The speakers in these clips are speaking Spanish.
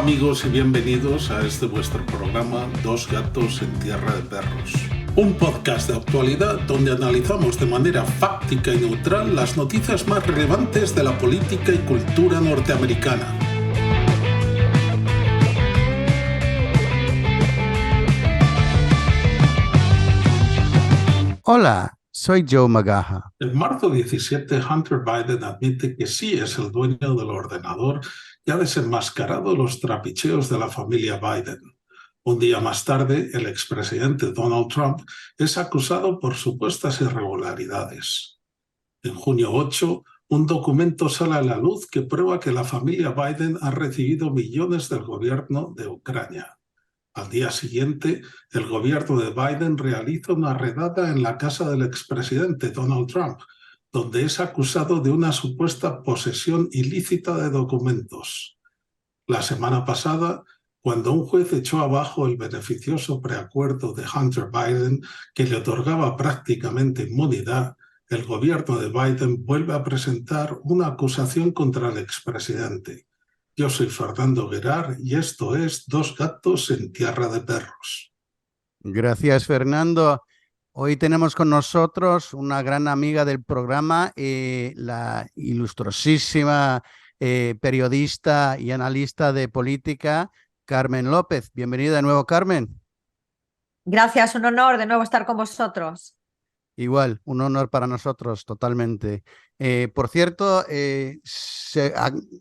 amigos y bienvenidos a este vuestro programa Dos gatos en tierra de perros. Un podcast de actualidad donde analizamos de manera fáctica y neutral las noticias más relevantes de la política y cultura norteamericana. Hola, soy Joe Magaja. En marzo 17, Hunter Biden admite que sí es el dueño del ordenador y ha desenmascarado los trapicheos de la familia Biden. Un día más tarde, el expresidente Donald Trump es acusado por supuestas irregularidades. En junio 8, un documento sale a la luz que prueba que la familia Biden ha recibido millones del gobierno de Ucrania. Al día siguiente, el gobierno de Biden realiza una redada en la casa del expresidente Donald Trump, donde es acusado de una supuesta posesión ilícita de documentos. La semana pasada, cuando un juez echó abajo el beneficioso preacuerdo de Hunter Biden que le otorgaba prácticamente inmunidad, el gobierno de Biden vuelve a presentar una acusación contra el expresidente. Yo soy Fernando Guerard y esto es Dos gatos en tierra de perros. Gracias, Fernando. Hoy tenemos con nosotros una gran amiga del programa, la ilustrosísima periodista y analista de política, Carmen López. Bienvenida de nuevo, Carmen. Gracias, un honor de nuevo estar con vosotros. Igual, un honor para nosotros, totalmente. Por cierto,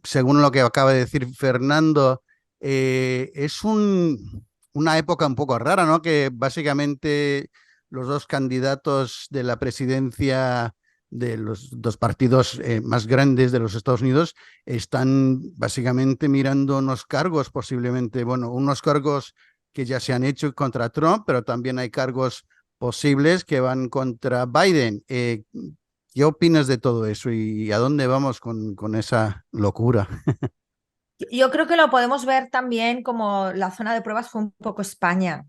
según lo que acaba de decir Fernando, es una época un poco rara, ¿no? Que básicamente los dos candidatos de la presidencia de los dos partidos más grandes de los Estados Unidos están básicamente mirando unos cargos, posiblemente, bueno, unos cargos que ya se han hecho contra Trump, pero también hay cargos posibles que van contra Biden. ¿Qué opinas de todo eso y a dónde vamos con esa locura? Yo creo que lo podemos ver también como la zona de pruebas fue un poco España,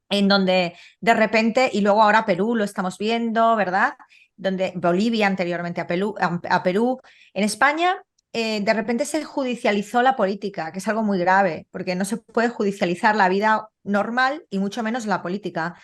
en donde de repente, y luego ahora Perú lo estamos viendo, ¿verdad? Donde Bolivia anteriormente a Perú. En España, de repente se judicializó la política, que es algo muy grave, porque no se puede judicializar la vida normal y mucho menos la política.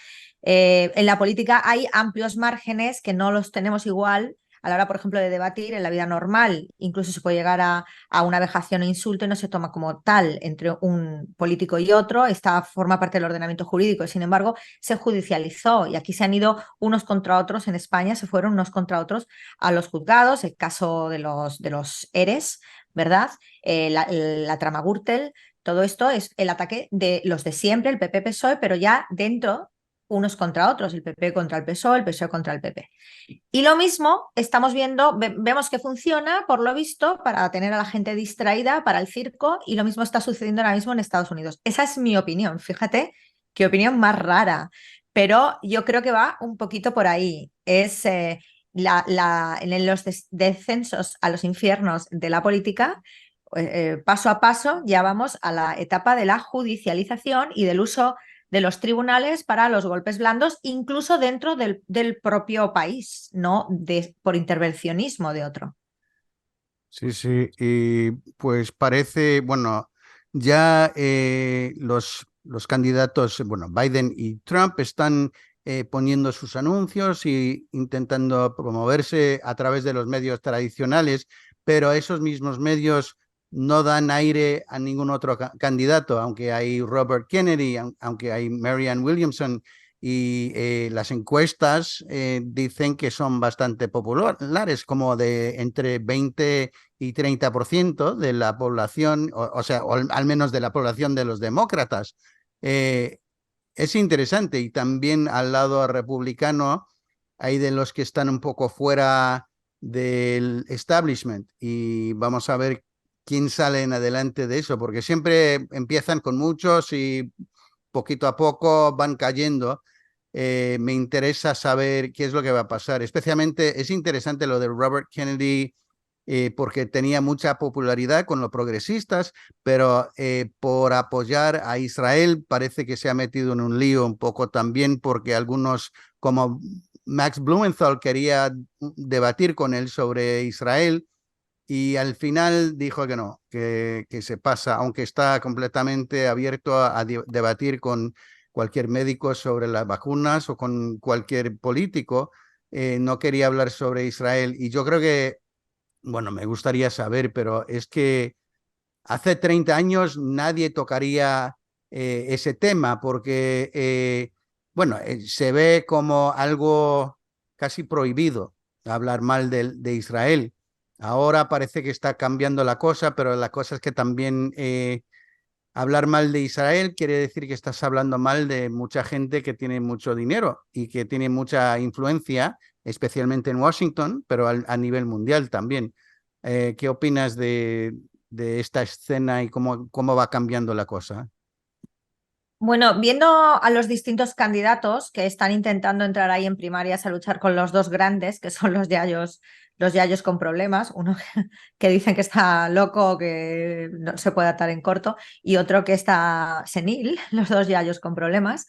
En la política hay amplios márgenes que no los tenemos igual a la hora, por ejemplo, de debatir en la vida normal. Incluso se puede llegar a una vejación o insulto y no se toma como tal entre un político y otro. Esta forma parte del ordenamiento jurídico. Sin embargo, se judicializó y aquí se han ido unos contra otros. En España se fueron unos contra otros a los juzgados. El caso de los ERES, ¿verdad? La trama Gürtel. Todo esto es el ataque de los de siempre, el PP-PSOE, pero ya dentro unos contra otros, el PP contra el PSOE, el PSOE contra el PP. Y lo mismo estamos viendo, vemos que funciona, por lo visto, para tener a la gente distraída, para el circo, y lo mismo está sucediendo ahora mismo en Estados Unidos. Esa es mi opinión, fíjate qué opinión más rara, pero yo creo que va un poquito por ahí. Es en los descensos a los infiernos de la política, paso a paso ya vamos a la etapa de la judicialización y del uso de los tribunales para los golpes blandos, incluso dentro del propio país, no por intervencionismo de otro. Sí, y pues parece, bueno, ya los candidatos, bueno, Biden y Trump están poniendo sus anuncios y intentando promoverse a través de los medios tradicionales, pero esos mismos medios no dan aire a ningún otro candidato, aunque hay Robert Kennedy, aunque hay Marianne Williamson, y las encuestas dicen que son bastante populares, como de entre 20 y 30% de la población, o sea, o al menos de la población de los demócratas. Es interesante, y también al lado republicano hay de los que están un poco fuera del establishment, y vamos a ver quién sale en adelante de eso, porque siempre empiezan con muchos y poquito a poco van cayendo. Me interesa saber qué es lo que va a pasar. Especialmente es interesante lo de Robert Kennedy, porque tenía mucha popularidad con los progresistas, pero por apoyar a Israel parece que se ha metido en un lío un poco también, porque algunos, como Max Blumenthal, quería debatir con él sobre Israel, y al final dijo que no, que se pasa, aunque está completamente abierto a debatir con cualquier médico sobre las vacunas o con cualquier político. No quería hablar sobre Israel. Y yo creo que, bueno, me gustaría saber, pero es que hace 30 años nadie tocaría ese tema porque, bueno, se ve como algo casi prohibido hablar mal de Israel. Ahora parece que está cambiando la cosa, pero la cosa es que también hablar mal de Israel quiere decir que estás hablando mal de mucha gente que tiene mucho dinero y que tiene mucha influencia, especialmente en Washington, pero a nivel mundial también. ¿Qué opinas de esta escena y cómo va cambiando la cosa? Bueno, viendo a los distintos candidatos que están intentando entrar ahí en primarias a luchar con los dos grandes, que son los yayos con problemas, uno que dicen que está loco, que no se puede atar en corto, y otro que está senil, los dos yayos con problemas.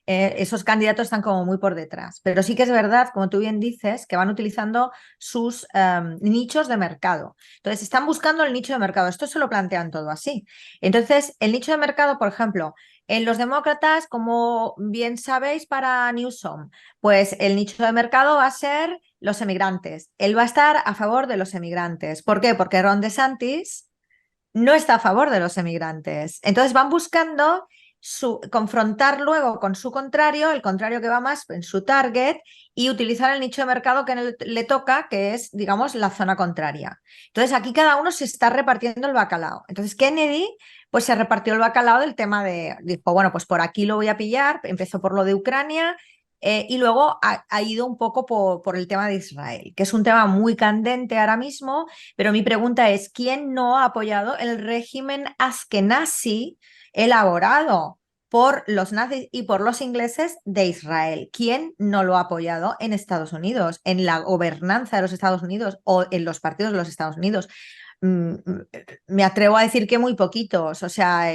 Esos candidatos están como muy por detrás. Pero sí que es verdad, como tú bien dices, que van utilizando sus nichos de mercado. Entonces, están buscando el nicho de mercado. Esto se lo plantean todo así. Entonces, el nicho de mercado, por ejemplo, en los demócratas, como bien sabéis, para Newsom, pues el nicho de mercado va a ser los emigrantes. Él va a estar a favor de los emigrantes. ¿Por qué? Porque Ron DeSantis no está a favor de los emigrantes. Entonces van buscando confrontar luego con su contrario, el contrario que va más en su target, y utilizar el nicho de mercado que le toca, que es, digamos, la zona contraria. Entonces aquí cada uno se está repartiendo el bacalao. Entonces Kennedy pues se repartió el bacalao del tema dijo, bueno, pues por aquí lo voy a pillar, empezó por lo de Ucrania. Y luego ha ido un poco por el tema de Israel, que es un tema muy candente ahora mismo, pero mi pregunta es, ¿quién no ha apoyado el régimen askenazi elaborado por los nazis y por los ingleses de Israel? ¿Quién no lo ha apoyado en Estados Unidos, en la gobernanza de los Estados Unidos o en los partidos de los Estados Unidos? Me atrevo a decir que muy poquitos, o sea,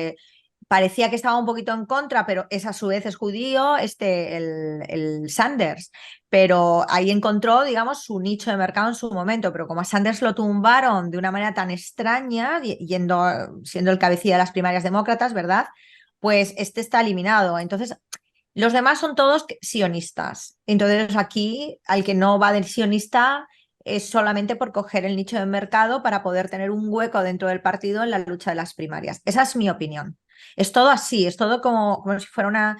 parecía que estaba un poquito en contra, pero a su vez es judío, el Sanders, pero ahí encontró, digamos, su nicho de mercado en su momento, pero como a Sanders lo tumbaron de una manera tan extraña, siendo el cabecilla de las primarias demócratas, ¿verdad? Pues este está eliminado. Entonces, los demás son todos sionistas. Entonces, aquí, al que no va del sionista es solamente por coger el nicho de mercado para poder tener un hueco dentro del partido en la lucha de las primarias. Esa es mi opinión. Es todo así, es todo como si fuera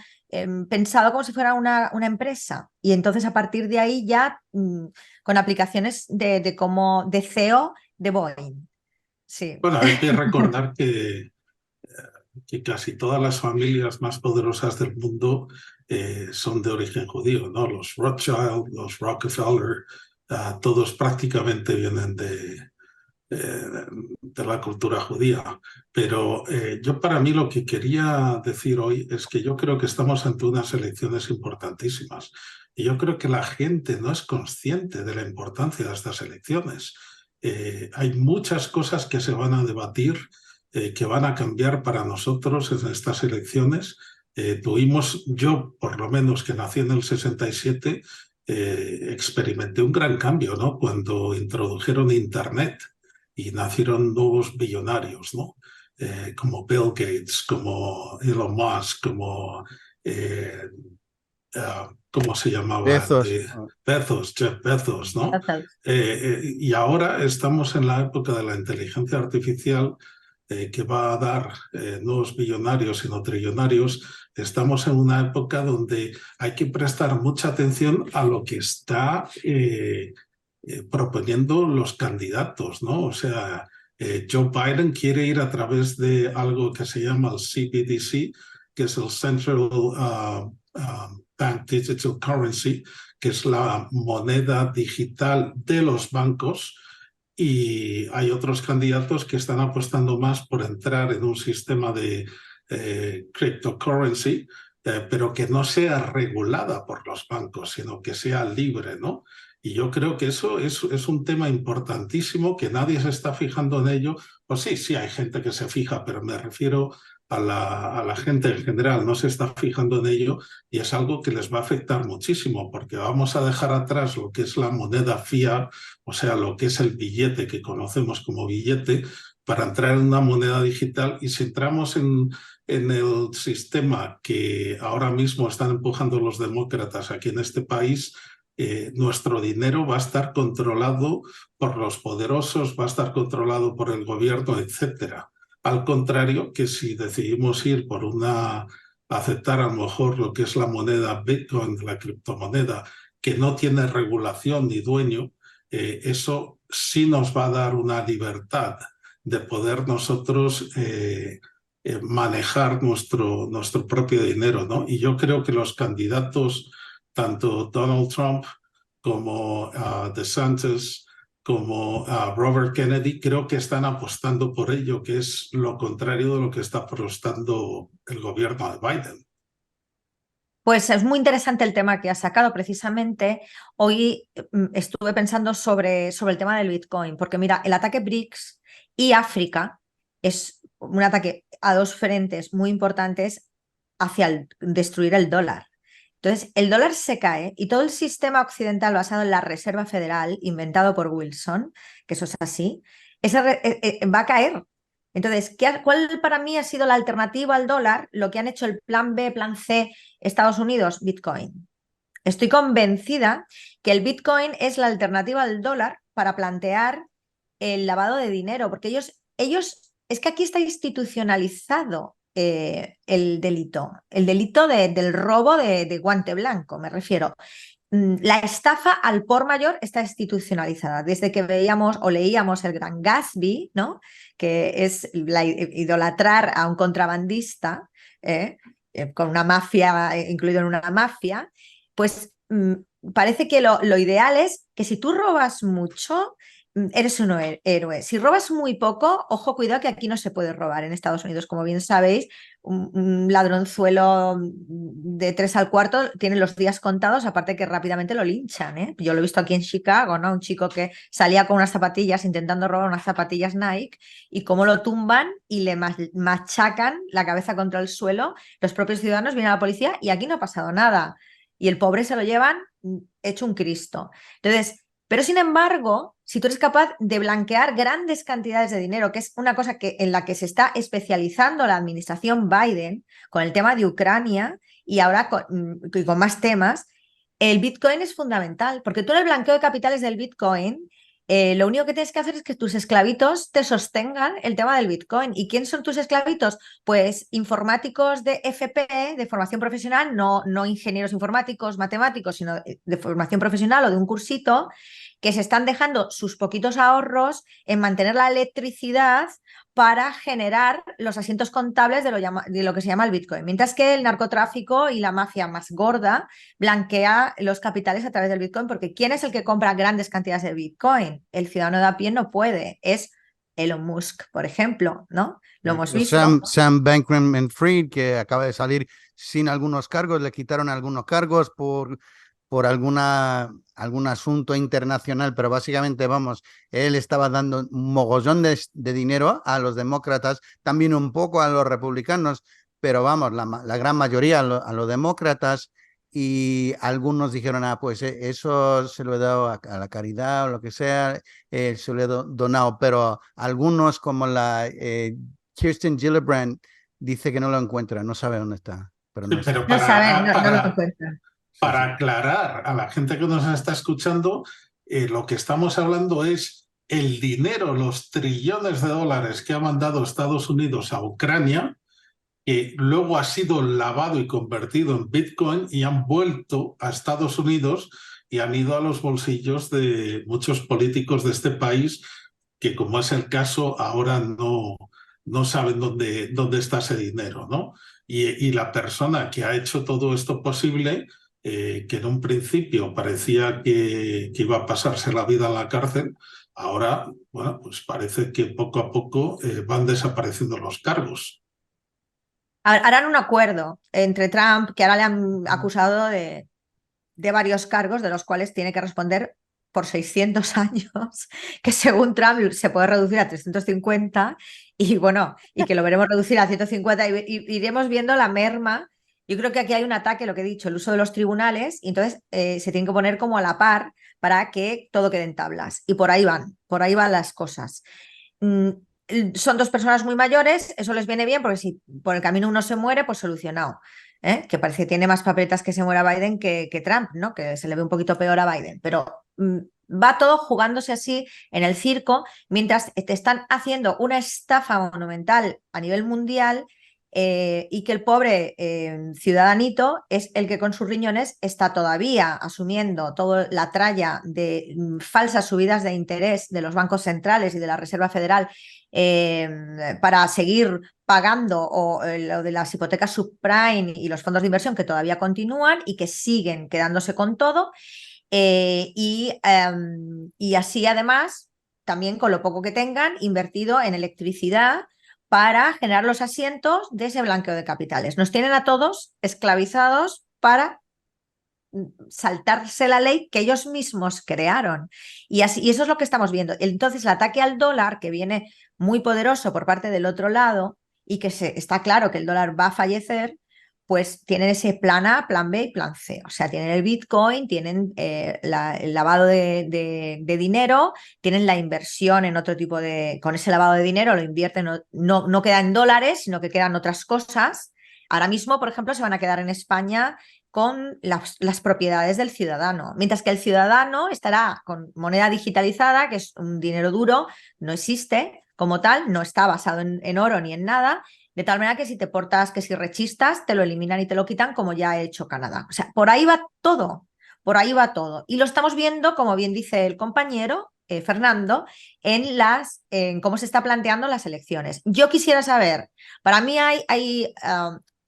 pensado como si fuera una empresa. Y entonces a partir de ahí ya con aplicaciones de CEO de Boeing. Sí. Bueno, hay que recordar que casi todas las familias más poderosas del mundo son de origen judío, ¿no? Los Rothschild, los Rockefeller, todos prácticamente vienen de la cultura judía. Pero yo para mí lo que quería decir hoy es que yo creo que estamos ante unas elecciones importantísimas. Y yo creo que la gente no es consciente de la importancia de estas elecciones. Hay muchas cosas que se van a debatir, que van a cambiar para nosotros en estas elecciones. Yo por lo menos que nací en el 67, experimenté un gran cambio, ¿no? Cuando introdujeron Internet y nacieron nuevos billonarios, ¿no? Como Bill Gates, como Elon Musk, como ¿cómo se llamaba? Bezos. Jeff Bezos, ¿no? Y ahora estamos en la época de la inteligencia artificial, que va a dar nuevos billonarios y no trillonarios. Estamos en una época donde hay que prestar mucha atención a lo que está proponiendo los candidatos, ¿no? O sea, Joe Biden quiere ir a través de algo que se llama el CBDC, que es el Central Bank Digital Currency, que es la moneda digital de los bancos, y hay otros candidatos que están apostando más por entrar en un sistema de cryptocurrency, pero que no sea regulada por los bancos, sino que sea libre, ¿no? Y yo creo que eso es un tema importantísimo, que nadie se está fijando en ello. Pues sí, hay gente que se fija, pero me refiero a la gente en general no se está fijando en ello y es algo que les va a afectar muchísimo porque vamos a dejar atrás lo que es la moneda fiat, o sea, lo que es el billete que conocemos como billete, para entrar en una moneda digital. Y si entramos en el sistema que ahora mismo están empujando los demócratas aquí en este país, nuestro dinero va a estar controlado por los poderosos, va a estar controlado por el gobierno, etcétera. Al contrario que si decidimos ir por aceptar a lo mejor lo que es la moneda Bitcoin, la criptomoneda, que no tiene regulación ni dueño, eso sí nos va a dar una libertad de poder nosotros manejar nuestro propio dinero, ¿no? Y yo creo que los candidatos, tanto Donald Trump como DeSantis, como Robert Kennedy, creo que están apostando por ello, que es lo contrario de lo que está apostando el gobierno de Biden. Pues es muy interesante el tema que has sacado precisamente. Hoy estuve pensando sobre el tema del Bitcoin, porque mira, el ataque BRICS y África es un ataque a dos frentes muy importantes hacia destruir el dólar. Entonces, el dólar se cae y todo el sistema occidental basado en la Reserva Federal, inventado por Wilson, que eso es así, va a caer. Entonces, ¿cuál para mí ha sido la alternativa al dólar? Lo que han hecho el plan B, plan C, Estados Unidos, Bitcoin. Estoy convencida que el Bitcoin es la alternativa al dólar para plantear el lavado de dinero, porque ellos es que aquí está institucionalizado el delito del robo de guante blanco, me refiero. La estafa al por mayor está institucionalizada. Desde que veíamos o leíamos El Gran Gatsby, ¿no? Que es idolatrar a un contrabandista con una mafia, incluido en una mafia, pues parece que lo ideal es que si tú robas mucho, eres un héroe. Si robas muy poco, ojo, cuidado que aquí no se puede robar en Estados Unidos. Como bien sabéis, un ladronzuelo de 3 al cuarto tiene los días contados, aparte que rápidamente lo linchan, ¿eh? Yo lo he visto aquí en Chicago, ¿no? Un chico que salía con unas zapatillas intentando robar unas zapatillas Nike y cómo lo tumban y le machacan la cabeza contra el suelo. Los propios ciudadanos vienen a la policía y aquí no ha pasado nada. Y el pobre se lo llevan hecho un Cristo. Entonces, pero sin embargo, si tú eres capaz de blanquear grandes cantidades de dinero, que es una cosa en la que se está especializando la administración Biden con el tema de Ucrania y ahora con más temas, el Bitcoin es fundamental, porque tú en el blanqueo de capitales del Bitcoin, lo único que tienes que hacer es que tus esclavitos te sostengan el tema del Bitcoin. ¿Y quién son tus esclavitos? Pues informáticos de FP, de formación profesional, no ingenieros informáticos, matemáticos, sino de formación profesional o de un cursito, que se están dejando sus poquitos ahorros en mantener la electricidad para generar los asientos contables de lo que se llama el Bitcoin. Mientras que el narcotráfico y la mafia más gorda blanquea los capitales a través del Bitcoin, porque ¿quién es el que compra grandes cantidades de Bitcoin? El ciudadano de a pie no puede, es Elon Musk, por ejemplo, ¿no? Lo hemos visto. Sam Bankman-Fried, que acaba de salir sin algunos cargos, le quitaron algunos cargos por algún asunto internacional, pero básicamente, vamos, él estaba dando un mogollón de dinero a los demócratas, también un poco a los republicanos, pero vamos, la gran mayoría a los demócratas, y algunos dijeron, pues eso se lo he dado a la caridad o lo que sea, se lo he donado, pero algunos como la Kirsten Gillibrand dice que no lo encuentra, no sabe dónde está. Pero no, Pero No saben, no lo encuentran. para aclarar a la gente que nos está escuchando, lo que estamos hablando es el dinero, los trillones de dólares que ha mandado Estados Unidos a Ucrania, que luego ha sido lavado y convertido en Bitcoin y han vuelto a Estados Unidos y han ido a los bolsillos de muchos políticos de este país que, como es el caso, ahora no saben dónde está ese dinero, ¿no? Y la persona que ha hecho todo esto posible, que en un principio parecía que iba a pasarse la vida en la cárcel, ahora, bueno, pues parece que poco a poco van desapareciendo los cargos. Harán un acuerdo entre Trump, que ahora le han acusado de varios cargos, de los cuales tiene que responder por 600 años, que según Trump se puede reducir a 350 y bueno, y que lo veremos reducir a 150 y iremos viendo la merma. Yo creo que aquí hay un ataque, lo que he dicho, el uso de los tribunales, y entonces se tienen que poner como a la par para que todo quede en tablas. Y por ahí van las cosas. Son dos personas muy mayores, eso les viene bien porque si por el camino uno se muere, pues solucionado. Que parece que tiene más papeletas que se muera Biden que Trump, ¿no? Que se le ve un poquito peor a Biden. Pero va todo jugándose así en el circo, mientras te están haciendo una estafa monumental a nivel mundial y que el pobre ciudadanito es el que con sus riñones está todavía asumiendo toda la tralla de falsas subidas de interés de los bancos centrales y de la Reserva Federal para seguir pagando o lo de las hipotecas subprime y los fondos de inversión que todavía continúan y que siguen quedándose con todo. Y así además, también con lo poco que tengan, invertido en electricidad para generar los asientos de ese blanqueo de capitales. Nos tienen a todos esclavizados para saltarse la ley que ellos mismos crearon. Y eso es lo que estamos viendo. Entonces, el ataque al dólar, que viene muy poderoso por parte del otro lado y que está claro que el dólar va a fallecer, pues tienen ese plan A, plan B y plan C. O sea, tienen el Bitcoin, tienen el lavado de dinero, tienen la inversión en otro tipo de... Con ese lavado de dinero lo invierten, no queda en dólares, sino que quedan otras cosas. Ahora mismo, por ejemplo, se van a quedar en España con las propiedades del ciudadano, mientras que el ciudadano estará con moneda digitalizada, que es un dinero duro, no existe como tal, no está basado en oro ni en nada, de tal manera que si te portas, que si rechistas, te lo eliminan y te lo quitan, como ya ha hecho Canadá. O sea, por ahí va todo, por ahí va todo. Y lo estamos viendo, como bien dice el compañero Fernando, en cómo se está planteando las elecciones. Yo quisiera saber, para mí hay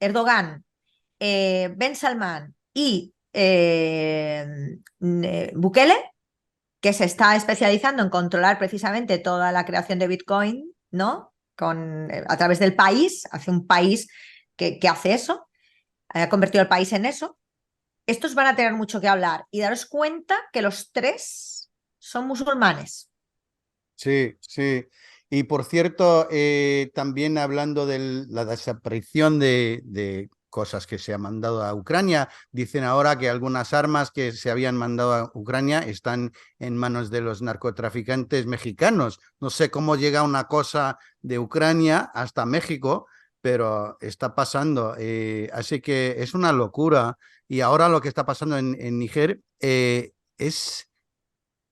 Erdogan, Ben Salman y Bukele, que se está especializando en controlar precisamente toda la creación de Bitcoin, ¿no? A través del país, hace un país que hace eso, ha convertido el país en eso. Estos van a tener mucho que hablar y daros cuenta que los tres son musulmanes. Sí, sí. Y por cierto, también hablando de la desaparición de cosas que se han mandado a Ucrania, dicen ahora que algunas armas que se habían mandado a Ucrania están en manos de los narcotraficantes mexicanos. No sé cómo llega una cosa de Ucrania hasta México, pero está pasando. Así que es una locura. Y ahora lo que está pasando en Níger es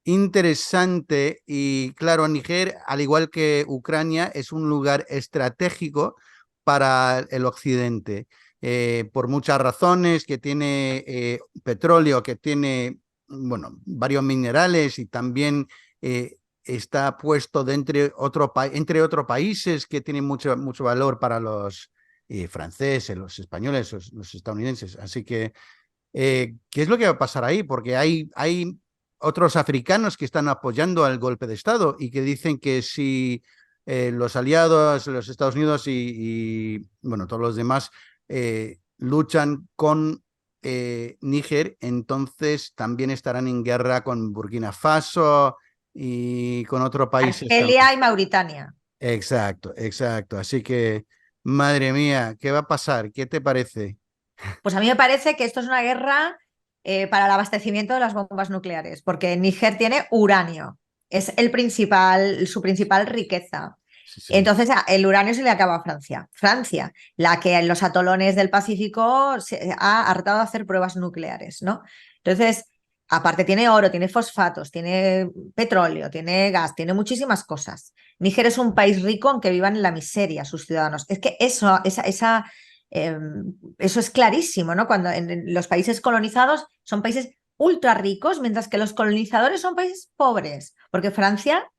interesante y claro, Níger, al igual que Ucrania, es un lugar estratégico para el occidente, por muchas razones, que tiene petróleo, que tiene, bueno, varios minerales y también está puesto entre otros países que tienen mucho valor para los franceses, los españoles, los estadounidenses. Así que, ¿qué es lo que va a pasar ahí? Porque hay otros africanos que están apoyando al golpe de Estado y que dicen que si los aliados, los Estados Unidos bueno, todos los demás luchan con Níger, entonces también estarán en guerra con Burkina Faso y con otros países Argelia también. y Mauritania. Exacto, exacto. Así que, madre mía, ¿qué va a pasar? ¿Qué te parece? Pues a mí me parece que esto es una guerra para el abastecimiento de las bombas nucleares, porque Níger tiene uranio, es su principal riqueza. Sí, sí. Entonces, el uranio se le acaba a Francia. Francia, la que en los atolones del Pacífico se ha hartado de hacer pruebas nucleares, ¿no? Entonces, aparte tiene oro, tiene fosfatos, tiene petróleo, tiene gas, tiene muchísimas cosas. Níger es un país rico aunque vivan en la miseria sus ciudadanos. Es que eso es clarísimo, ¿no? Cuando en los países colonizados son países ultra ricos, mientras que los colonizadores son países pobres, porque Francia,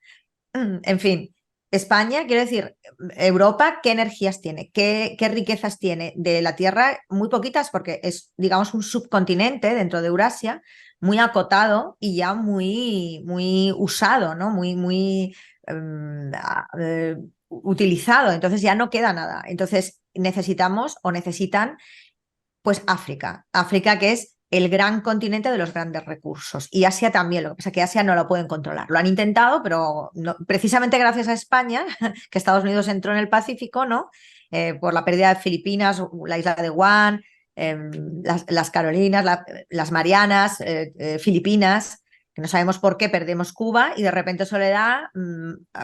en fin, España, quiero decir, Europa, ¿qué energías tiene? ¿Qué riquezas tiene? De la Tierra, muy poquitas, porque es, digamos, un subcontinente dentro de Eurasia, muy acotado y ya muy usado, ¿no? Muy utilizado. Entonces ya no queda nada. Entonces necesitan, pues África. África, que es el gran continente de los grandes recursos. Y Asia también, lo que pasa es que Asia no lo pueden controlar. Lo han intentado, pero no, precisamente gracias a España, que Estados Unidos entró en el Pacífico, ¿no? Por la pérdida de Filipinas, la isla de Guam, las Carolinas, las Marianas, Filipinas, que no sabemos por qué perdemos Cuba y de repente eso le da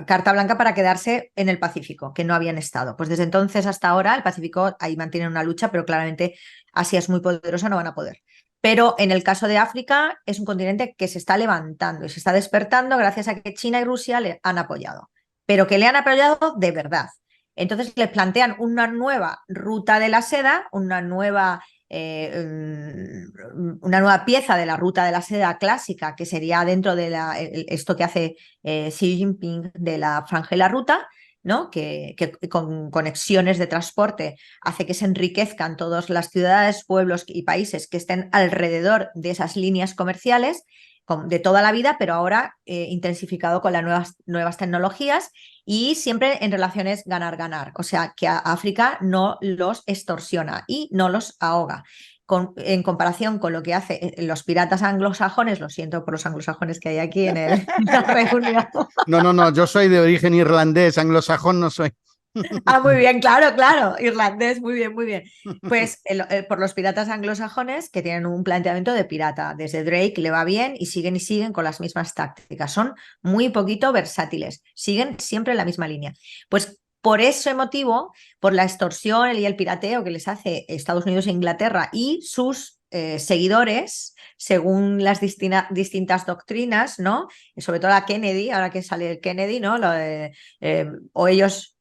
carta blanca para quedarse en el Pacífico, que no habían estado. Pues desde entonces hasta ahora el Pacífico ahí mantiene una lucha, pero claramente Asia es muy poderosa, no van a poder. Pero en el caso de África es un continente que se está levantando y se está despertando gracias a que China y Rusia le han apoyado, pero que le han apoyado de verdad. Entonces les plantean una nueva ruta de la seda, una nueva pieza de la ruta de la seda clásica, que sería dentro de esto que hace Xi Jinping de la franja y la ruta, ¿no? Que con conexiones de transporte hace que se enriquezcan todas las ciudades, pueblos y países que estén alrededor de esas líneas comerciales de toda la vida, pero ahora intensificado con las nuevas tecnologías y siempre en relaciones ganar-ganar. O sea, que a África no los extorsiona y no los ahoga. En comparación con lo que hacen los piratas anglosajones, lo siento por los anglosajones que hay aquí en la reunión. No, yo soy de origen irlandés, anglosajón no soy. Ah, muy bien, claro, irlandés, muy bien, muy bien. Pues por los piratas anglosajones que tienen un planteamiento de pirata, desde Drake le va bien y siguen con las mismas tácticas, son muy poquito versátiles, siguen siempre en la misma línea. Pues por ese motivo, por la extorsión y el pirateo que les hace Estados Unidos e Inglaterra y sus seguidores, según las distintas doctrinas, ¿no? Y sobre todo la Kennedy, ahora que sale el Kennedy, ¿no? O ellos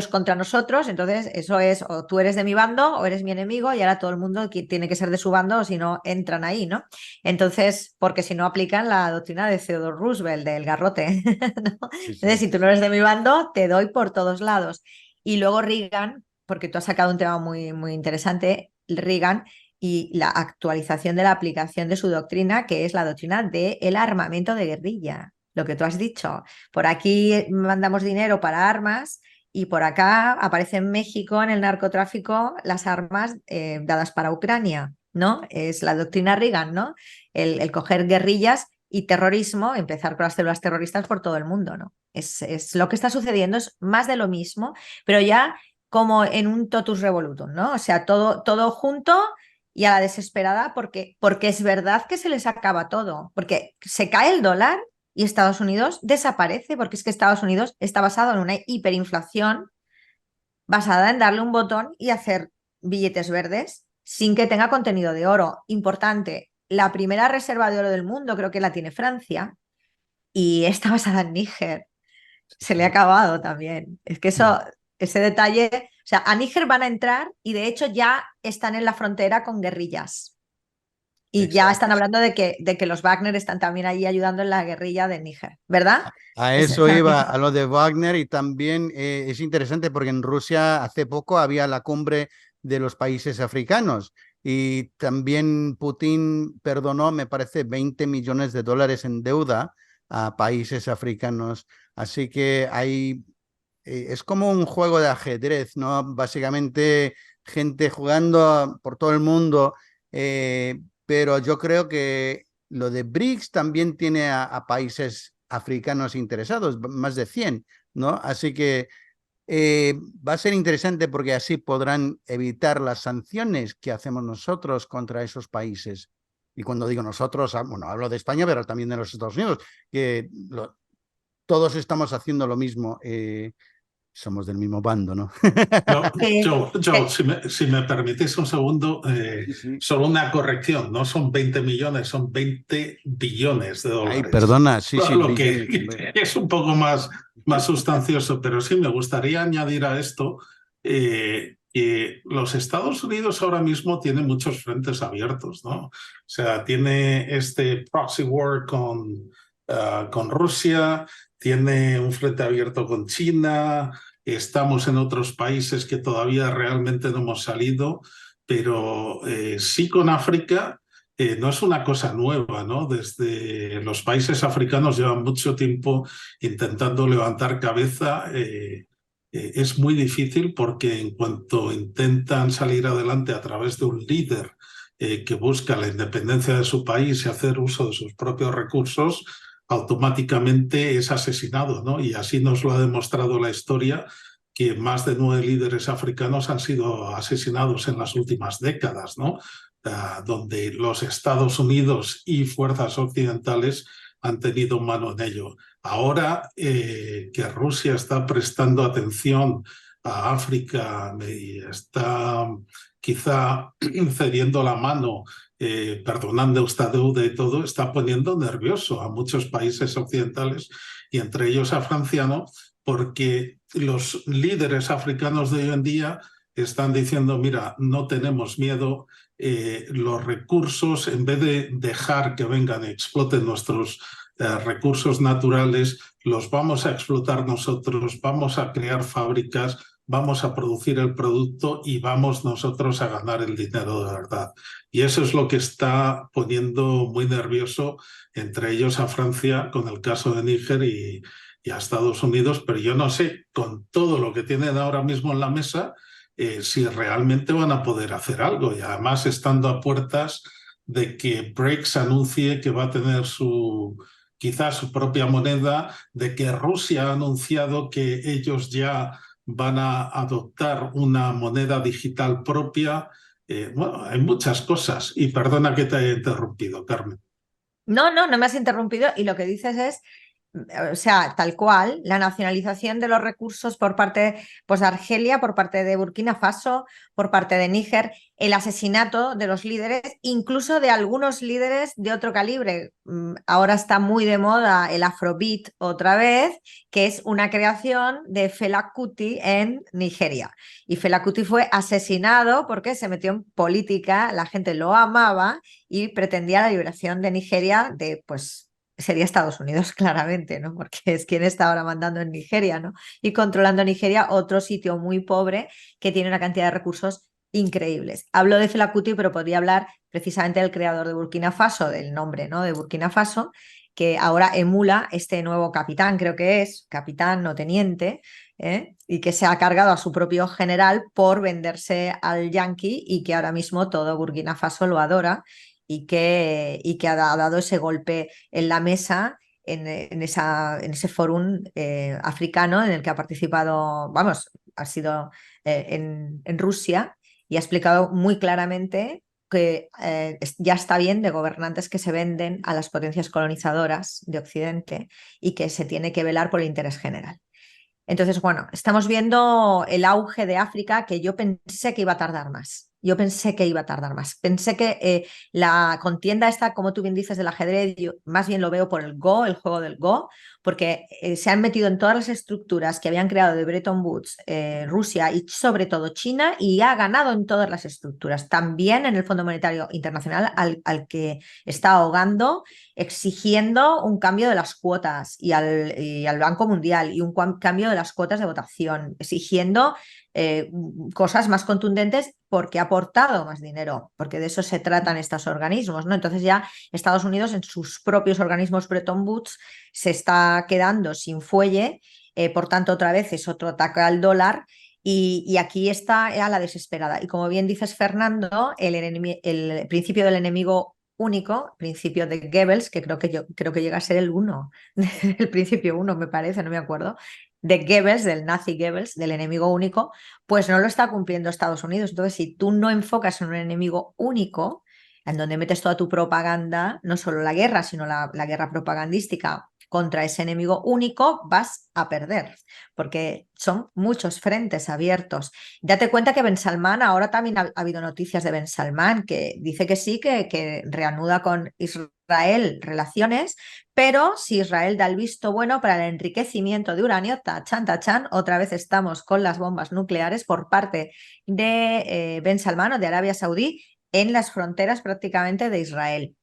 contra nosotros, entonces eso es o tú eres de mi bando o eres mi enemigo y ahora todo el mundo tiene que ser de su bando o si no entran ahí, ¿no? Entonces, porque si no aplican la doctrina de Theodore Roosevelt del garrote, ¿no? Sí, Entonces, si tú no eres de mi bando, te doy por todos lados. Y luego Reagan, porque tú has sacado un tema muy, muy interesante, Reagan y la actualización de la aplicación de su doctrina, que es la doctrina del armamento de guerrilla, lo que tú has dicho. Por aquí mandamos dinero para armas y por acá aparece en México, en el narcotráfico, las armas dadas para Ucrania, ¿no? Es la doctrina Reagan, ¿no? El coger guerrillas y terrorismo, empezar con las células terroristas por todo el mundo, ¿no? Es lo que está sucediendo, es más de lo mismo, pero ya como en un totus revolutum, ¿no? O sea, todo junto y a la desesperada porque es verdad que se les acaba todo, porque se cae el dólar y Estados Unidos desaparece, porque es que Estados Unidos está basado en una hiperinflación basada en darle un botón y hacer billetes verdes sin que tenga contenido de oro. Importante, la primera reserva de oro del mundo creo que la tiene Francia y está basada en Níger. Se le ha acabado también. Es que ese detalle, o sea, a Níger van a entrar y de hecho ya están en la frontera con guerrillas. Y Exacto. ya están hablando de que los Wagner están también ahí ayudando en la guerrilla de Níger, ¿verdad? A eso iba, a lo de Wagner, y también es interesante porque en Rusia hace poco había la cumbre de los países africanos y también Putin perdonó, me parece, 20 millones de dólares en deuda a países africanos. Así que es como un juego de ajedrez, ¿no? Básicamente gente jugando por todo el mundo. Pero yo creo que lo de BRICS también tiene a países africanos interesados, más de 100, ¿no? Así que va a ser interesante porque así podrán evitar las sanciones que hacemos nosotros contra esos países. Y cuando digo nosotros, bueno, hablo de España, pero también de los Estados Unidos, que todos estamos haciendo lo mismo. Somos del mismo bando, ¿no? Si me permitís un segundo, Sí. solo una corrección, no son 20 millones, son 20 billones de dólares. Ay, perdona, sí, Lo billones. que es un poco más sustancioso, pero sí me gustaría añadir a esto que los Estados Unidos ahora mismo tienen muchos frentes abiertos, ¿no? O sea, tiene este proxy war con Rusia, tiene un frente abierto con China. Estamos en otros países que todavía realmente no hemos salido, pero sí con África no es una cosa nueva, ¿no? Desde los países africanos llevan mucho tiempo intentando levantar cabeza. Es muy difícil porque en cuanto intentan salir adelante a través de un líder que busca la independencia de su país y hacer uso de sus propios recursos, automáticamente es asesinado, ¿no? Y así nos lo ha demostrado la historia, que más de 9 líderes africanos han sido asesinados en las últimas décadas, ¿no? Donde los Estados Unidos y fuerzas occidentales han tenido mano en ello. Ahora que Rusia está prestando atención a África y está quizá cediendo la mano, perdonando esta deuda y todo, está poniendo nervioso a muchos países occidentales y entre ellos a Francia, ¿no? Porque los líderes africanos de hoy en día están diciendo, mira, no tenemos miedo, los recursos, en vez de dejar que vengan y exploten nuestros recursos naturales, los vamos a explotar nosotros, vamos a crear fábricas, vamos a producir el producto y vamos nosotros a ganar el dinero de verdad. Y eso es lo que está poniendo muy nervioso, entre ellos a Francia con el caso de Níger y a Estados Unidos, pero yo no sé, con todo lo que tienen ahora mismo en la mesa, si realmente van a poder hacer algo. Y además estando a puertas de que BRICS anuncie que va a tener quizás su propia moneda, de que Rusia ha anunciado que ellos ya van a adoptar una moneda digital propia. Bueno, hay muchas cosas. Y perdona que te haya interrumpido, Carmen. No, no, no me has interrumpido y lo que dices es, o sea, tal cual, la nacionalización de los recursos por parte pues, de Argelia, por parte de Burkina Faso, por parte de Níger, el asesinato de los líderes, incluso de algunos líderes de otro calibre. Ahora está muy de moda el Afrobeat otra vez, que es una creación de Fela Kuti en Nigeria. Y Fela Kuti fue asesinado porque se metió en política, la gente lo amaba y pretendía la liberación de Nigeria de, pues, sería Estados Unidos, claramente, ¿no? Porque es quien está ahora mandando en Nigeria, ¿no? Y controlando Nigeria, otro sitio muy pobre que tiene una cantidad de recursos increíbles. Hablo de Fela Kuti, pero podría hablar precisamente del creador de Burkina Faso, del nombre, ¿no? De Burkina Faso, que ahora emula este nuevo capitán, creo que es, capitán o teniente, y que se ha cargado a su propio general por venderse al yanqui y que ahora mismo todo Burkina Faso lo adora y que ha dado ese golpe en la mesa en ese fórum africano en el que ha participado, vamos, ha sido en Rusia y ha explicado muy claramente que ya está bien de gobernantes que se venden a las potencias colonizadoras de Occidente y que se tiene que velar por el interés general. Entonces, bueno, estamos viendo el auge de África que yo pensé que iba a tardar más. Yo pensé que iba a tardar más. Pensé que la contienda esta, como tú bien dices, del ajedrez, yo más bien lo veo por el Go, el juego del Go, porque se han metido en todas las estructuras que habían creado de Bretton Woods, Rusia y sobre todo China, y ha ganado en todas las estructuras. También en el Fondo Monetario Internacional, al que está ahogando, exigiendo un cambio de las cuotas y al Banco Mundial y un cambio de las cuotas de votación, exigiendo cosas más contundentes porque ha aportado más dinero, porque de eso se tratan estos organismos, ¿no? Entonces ya Estados Unidos en sus propios organismos Bretton Woods se está quedando sin fuelle, por tanto otra vez es otro ataque al dólar y aquí está a la desesperada. Y como bien dices, Fernando, el principio del enemigo único, principio de Goebbels, que creo que llega a ser el 1, el principio 1 me parece, no me acuerdo, de Goebbels, del nazi Goebbels, del enemigo único, pues no lo está cumpliendo Estados Unidos. Entonces, si tú no enfocas en un enemigo único, en donde metes toda tu propaganda, no solo la guerra, sino la guerra propagandística contra ese enemigo único, vas a perder, porque son muchos frentes abiertos. Date cuenta que Ben Salman, ahora también ha habido noticias de Ben Salman, que dice que sí, que reanuda con Israel relaciones, pero si Israel da el visto bueno para el enriquecimiento de uranio, tachan, tachan, otra vez estamos con las bombas nucleares por parte de Ben Salman o de Arabia Saudí en las fronteras prácticamente de Israel.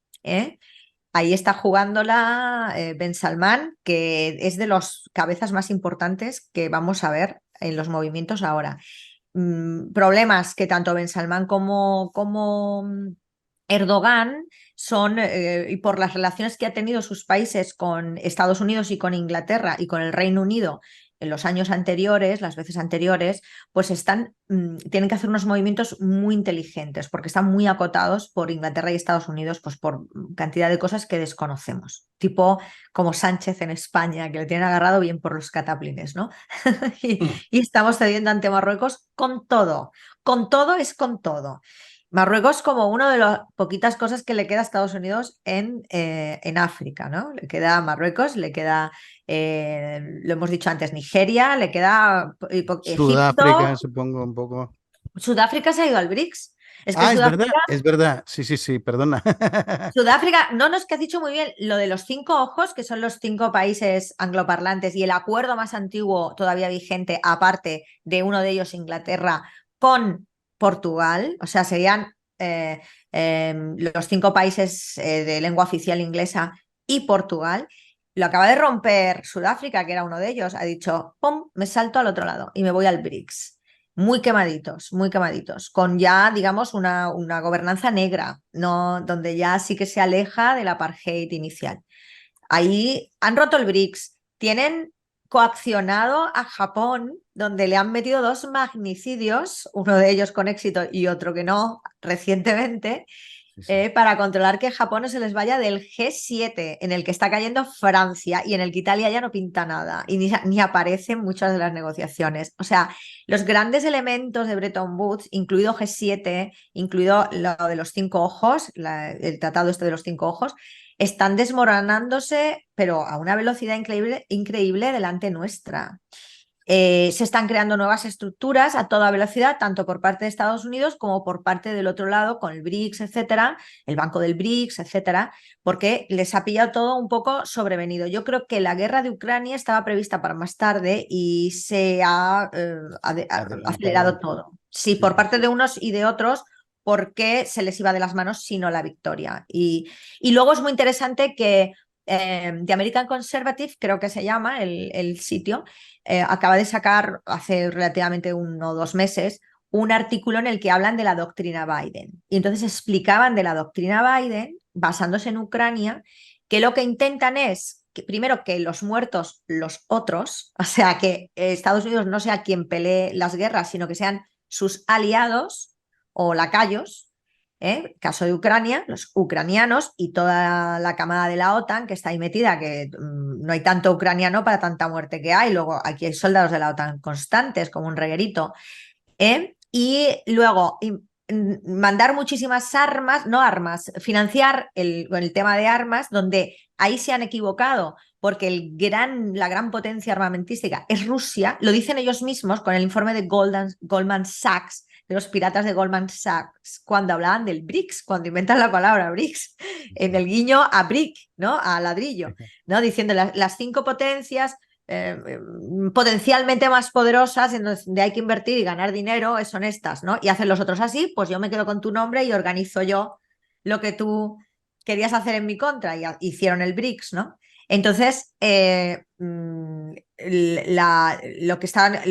Ahí está jugándola Ben Salman, que es de los cabezas más importantes que vamos a ver en los movimientos ahora. Problemas que tanto Ben Salman como Erdogan son, y por las relaciones que ha tenido sus países con Estados Unidos y con Inglaterra y con el Reino Unido, en los años anteriores, las veces anteriores, pues tienen que hacer unos movimientos muy inteligentes porque están muy acotados por Inglaterra y Estados Unidos, pues por cantidad de cosas que desconocemos, tipo como Sánchez en España, que le tienen agarrado bien por los cataplines, ¿no? y estamos cediendo ante Marruecos con todo es con todo. Marruecos como una de las poquitas cosas que le queda a Estados Unidos en África, ¿no? Le queda Marruecos, le queda, lo hemos dicho antes, Nigeria, le queda Sudáfrica, Egipto. supongo, un poco. Sudáfrica se ha ido al BRICS. Es que Ah, es verdad. Sí, perdona. Sudáfrica, no, es que has dicho muy bien lo de los 5 ojos, que son los 5 países angloparlantes y el acuerdo más antiguo todavía vigente, aparte de uno de ellos, Inglaterra, con Portugal, o sea, serían los 5 países de lengua oficial inglesa y Portugal. Lo acaba de romper Sudáfrica, que era uno de ellos, ha dicho, ¡pum!, me salto al otro lado y me voy al BRICS. Muy quemaditos, con ya, digamos, una gobernanza negra, ¿no? Donde ya sí que se aleja del apartheid inicial. Ahí han roto el BRICS, tienen coaccionado a Japón, donde le han metido 2 magnicidios, uno de ellos con éxito y otro que no, recientemente, para controlar que Japón no se les vaya del G7, en el que está cayendo Francia y en el que Italia ya no pinta nada y ni aparecen muchas de las negociaciones. O sea, los grandes elementos de Bretton Woods, incluido G7, incluido lo de los 5 ojos, el tratado este de los 5 ojos, están desmoronándose, pero a una velocidad increíble delante nuestra. Se están creando nuevas estructuras a toda velocidad, tanto por parte de Estados Unidos como por parte del otro lado, con el BRICS, etcétera, el Banco del BRICS, etcétera, porque les ha pillado todo un poco sobrevenido. Yo creo que la guerra de Ucrania estaba prevista para más tarde y se ha acelerado todo. Sí, por parte de unos y de otros, porque se les iba de las manos sino la victoria. Y luego es muy interesante que The American Conservative, creo que se llama el sitio, acaba de sacar hace relativamente 1 o 2 meses un artículo en el que hablan de la doctrina Biden. Y entonces explicaban de la doctrina Biden, basándose en Ucrania, que lo que intentan es, que, primero, que los muertos, los otros, o sea, que Estados Unidos no sea quien pelee las guerras, sino que sean sus aliados o lacayos. Caso de Ucrania, los ucranianos y toda la camada de la OTAN que está ahí metida, que no hay tanto ucraniano para tanta muerte que hay. Luego aquí hay soldados de la OTAN constantes, como un reguerito. Y luego mandar muchísimas armas, no armas, financiar el tema de armas, donde ahí se han equivocado, porque la gran potencia armamentística es Rusia, lo dicen ellos mismos con el informe de Goldman Sachs, de los piratas de Goldman Sachs, cuando hablaban del BRICS, cuando inventan la palabra BRICS, en el guiño a brick, ¿no? A ladrillo, ¿no? Diciendo las 5 potencias potencialmente más poderosas en donde hay que invertir y ganar dinero son estas, ¿no? Y hacen los otros así, pues yo me quedo con tu nombre y organizo yo lo que tú querías hacer en mi contra, y hicieron el BRICS, ¿no? Entonces, lo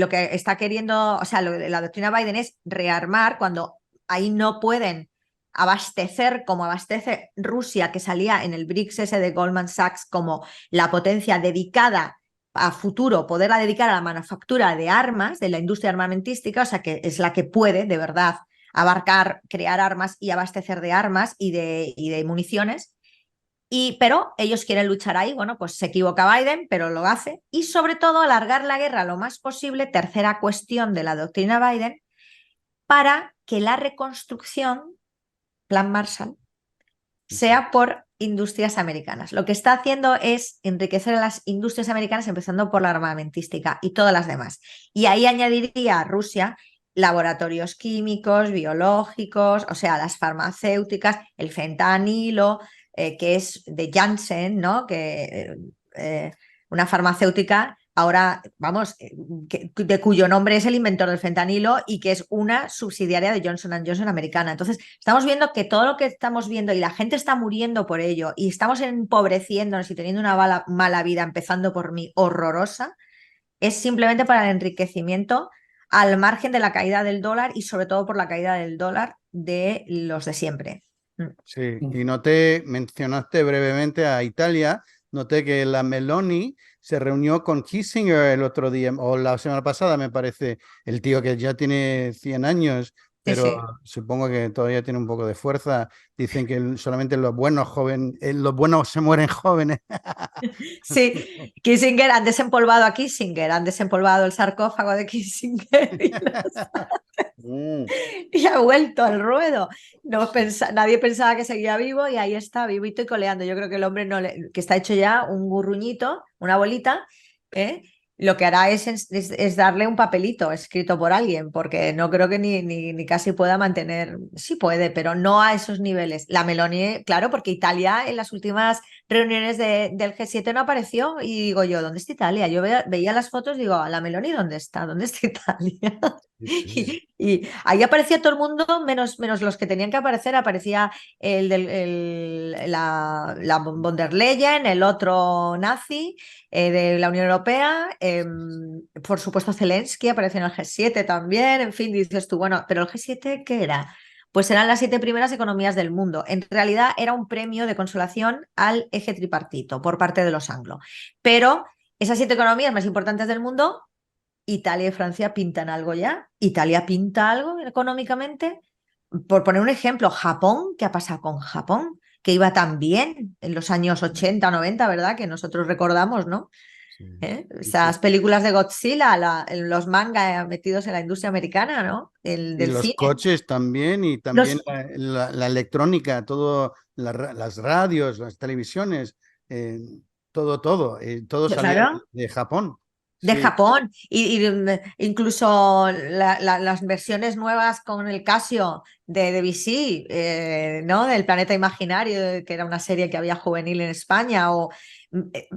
que está queriendo, o sea, la doctrina Biden es rearmar cuando ahí no pueden abastecer como abastece Rusia, que salía en el BRICS ese de Goldman Sachs como la potencia dedicada a futuro, poderla dedicar a la manufactura de armas, de la industria armamentística, o sea, que es la que puede, de verdad, abarcar, crear armas y abastecer de armas y de municiones. Pero ellos quieren luchar ahí, bueno, pues se equivoca Biden, pero lo hace. Y sobre todo alargar la guerra lo más posible, tercera cuestión de la doctrina Biden, para que la reconstrucción, Plan Marshall, sea por industrias americanas. Lo que está haciendo es enriquecer a las industrias americanas, empezando por la armamentística y todas las demás. Y ahí añadiría a Rusia laboratorios químicos, biológicos, o sea, las farmacéuticas, el fentanilo, que es de Janssen, ¿no? Una farmacéutica ahora, vamos, de cuyo nombre es el inventor del fentanilo y que es una subsidiaria de Johnson & Johnson americana. Entonces, estamos viendo que todo lo que estamos viendo y la gente está muriendo por ello y estamos empobreciéndonos y teniendo una mala vida, empezando por mí, horrorosa, es simplemente para el enriquecimiento al margen de la caída del dólar y sobre todo por la caída del dólar de los de siempre. Sí, y no te mencionaste brevemente a Italia, noté que la Meloni se reunió con Kissinger el otro día, o la semana pasada, me parece, el tío que ya tiene 100 años, Sí, pero sí. supongo que todavía tiene un poco de fuerza. Dicen que solamente los buenos los buenos se mueren jóvenes. Sí, Kissinger, han desempolvado a Kissinger, han desempolvado el sarcófago de Kissinger Mm. y ha vuelto al ruedo. Nadie pensaba que seguía vivo y ahí está, vivito y coleando. Yo creo que el hombre que está hecho ya un gurruñito, una bolita, ¿eh? Lo que hará es darle un papelito escrito por alguien, porque no creo que ni casi pueda mantener, sí puede, pero no a esos niveles. La Meloni, claro, porque Italia en las últimas reuniones del G7 no apareció y digo yo, ¿dónde está Italia? Yo veía las fotos y digo, ¿la Meloni dónde está? ¿Dónde está Italia? Sí, sí. Y ahí aparecía todo el mundo, menos los que tenían que aparecer. Aparecía la von der Leyen, el otro nazi de la Unión Europea, por supuesto Zelensky apareció en el G7 también. En fin, dices tú, bueno, pero el G7, ¿qué era? Pues eran las 7 primeras economías del mundo. En realidad era un premio de consolación al eje tripartito por parte de los anglo. Pero esas 7 economías más importantes del mundo, Italia y Francia pintan algo ya. Italia pinta algo económicamente. Por poner un ejemplo, Japón, ¿qué ha pasado con Japón? Que iba tan bien en los años 80 o 90, ¿verdad? Que nosotros recordamos, ¿no? Sí, sí, sí. Esas películas de Godzilla, los manga metidos en la industria americana, ¿no? Y Del los cine. coches también, y también Los, la electrónica, todo, las radios, las televisiones, todo salía claro, de Japón. de Sí, Japón. Incluso las versiones nuevas con el Casio de Debussy, ¿no? Del Planeta Imaginario, que era una serie que había juvenil en España,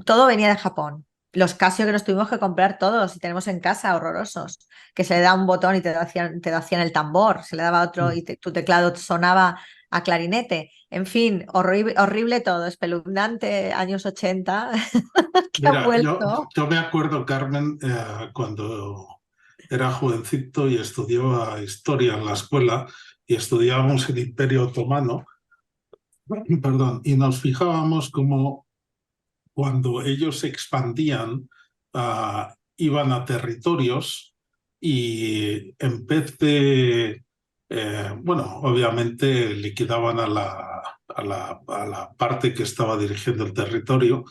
todo venía de Japón. Los Casio que nos tuvimos que comprar todos y tenemos en casa, horrorosos, que se le da un botón y te hacían el tambor, se le daba otro y tu teclado sonaba a clarinete. En fin, horrible, horrible todo, espeluznante, años 80 que han Mira, vuelto. yo me acuerdo, Carmen, cuando era jovencito y estudiaba historia en la escuela y estudiábamos el Imperio Otomano, perdón, y nos fijábamos como cuando ellos se expandían, iban a territorios y en vez de, bueno, obviamente liquidaban a la parte que estaba dirigiendo el territorio,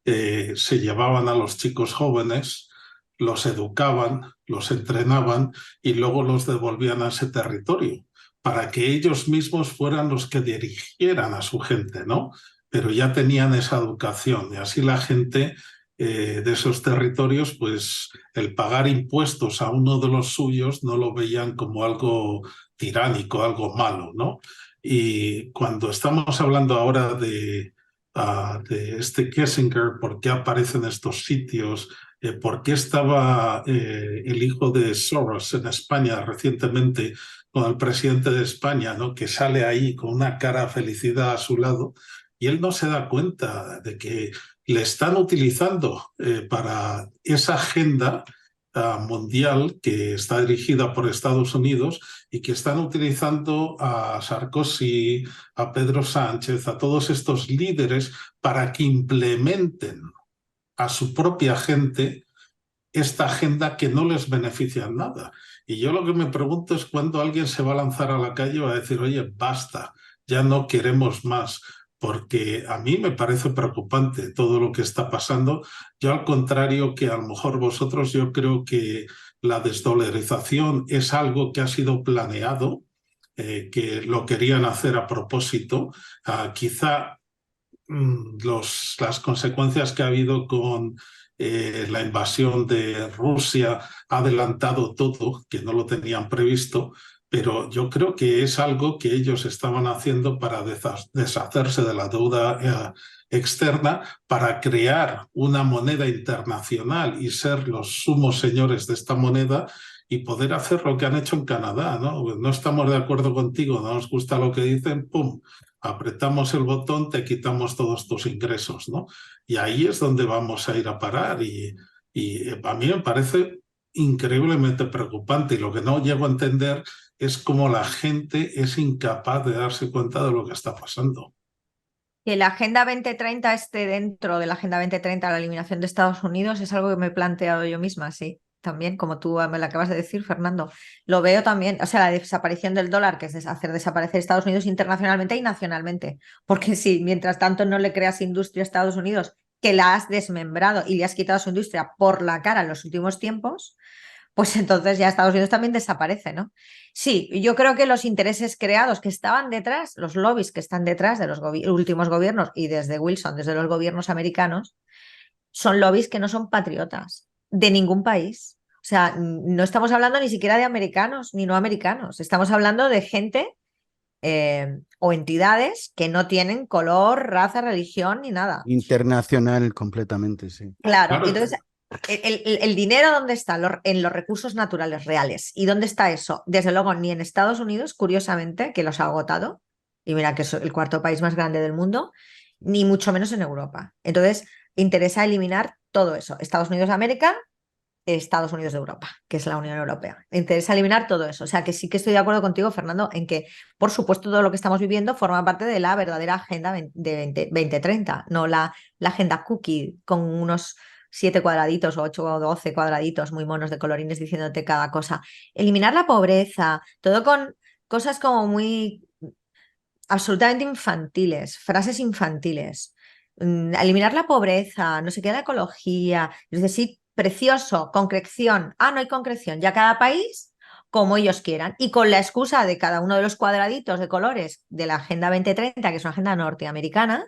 se llevaban a los chicos jóvenes, los educaban, los entrenaban y luego los devolvían a ese territorio para que ellos mismos fueran los que dirigieran a su gente, ¿no? Pero ya tenían esa educación y así la gente de esos territorios, pues el pagar impuestos a uno de los suyos no lo veían como algo tiránico, algo malo, ¿no? Y cuando estamos hablando ahora de este Kissinger, ¿por qué aparecen estos sitios? ¿Por qué estaba el hijo de Soros en España recientemente con el presidente de España, ¿no? Que sale ahí con una cara de felicidad a su lado? Y él no se da cuenta de que le están utilizando para esa agenda mundial que está dirigida por Estados Unidos y que están utilizando a Sarkozy, a Pedro Sánchez, a todos estos líderes para que implementen a su propia gente esta agenda que no les beneficia en nada. Y yo lo que me pregunto es cuándo alguien se va a lanzar a la calle y va a decir, oye, basta, ya no queremos más, porque a mí me parece preocupante todo lo que está pasando. Yo al contrario que a lo mejor vosotros, yo creo que la desdolarización es algo que ha sido planeado, que lo querían hacer a propósito. Quizá las consecuencias que ha habido con la invasión de Rusia ha adelantado todo, que no lo tenían previsto, pero yo creo que es algo que ellos estaban haciendo para deshacerse de la deuda externa, para crear una moneda internacional y ser los sumos señores de esta moneda y poder hacer lo que han hecho en Canadá, ¿no? No estamos de acuerdo contigo, no nos gusta lo que dicen, ¡pum! Apretamos el botón, te quitamos todos tus ingresos, ¿no? Y ahí es donde vamos a ir a parar y a mí me parece increíblemente preocupante y lo que no llego a entender es cómo la gente es incapaz de darse cuenta de lo que está pasando. Que la Agenda 2030 esté dentro de la Agenda 2030, la eliminación de Estados Unidos, es algo que me he planteado yo misma, sí. También, como tú me lo acabas de decir, Fernando. Lo veo también, o sea, la desaparición del dólar, que es hacer desaparecer Estados Unidos internacionalmente y nacionalmente. Porque si mientras tanto no le creas industria a Estados Unidos, que la has desmembrado y le has quitado su industria por la cara en los últimos tiempos, pues entonces ya Estados Unidos también desaparece, ¿no? Sí, yo creo que los intereses creados que estaban detrás, los lobbies que están detrás de los últimos gobiernos y desde Wilson, desde los gobiernos americanos, son lobbies que no son patriotas de ningún país. O sea, no estamos hablando ni siquiera de americanos ni no americanos, estamos hablando de gente o entidades que no tienen color, raza, religión ni nada. Internacional completamente, sí. Claro, Claro, entonces el dinero, ¿dónde está? En los recursos naturales reales. ¿Y dónde está eso? Desde luego, ni en Estados Unidos, curiosamente, que los ha agotado, y mira que es el cuarto país más grande del mundo, ni mucho menos en Europa. Entonces, interesa eliminar todo eso. Estados Unidos de América, Estados Unidos de Europa, que es la Unión Europea. Interesa eliminar todo eso. O sea que sí que estoy de acuerdo contigo, Fernando, en que, por supuesto, todo lo que estamos viviendo forma parte de la verdadera agenda de 2030, no la agenda cookie con unos 7 cuadraditos o 8 o 12 cuadraditos muy monos de colorines diciéndote cada cosa. Eliminar la pobreza, todo con cosas como muy absolutamente infantiles, frases infantiles. Eliminar la pobreza, no sé qué, la ecología. Es decir, precioso, concreción. Ah, no hay concreción. Ya cada país como ellos quieran. Y con la excusa de cada uno de los cuadraditos de colores de la Agenda 2030, que es una agenda norteamericana,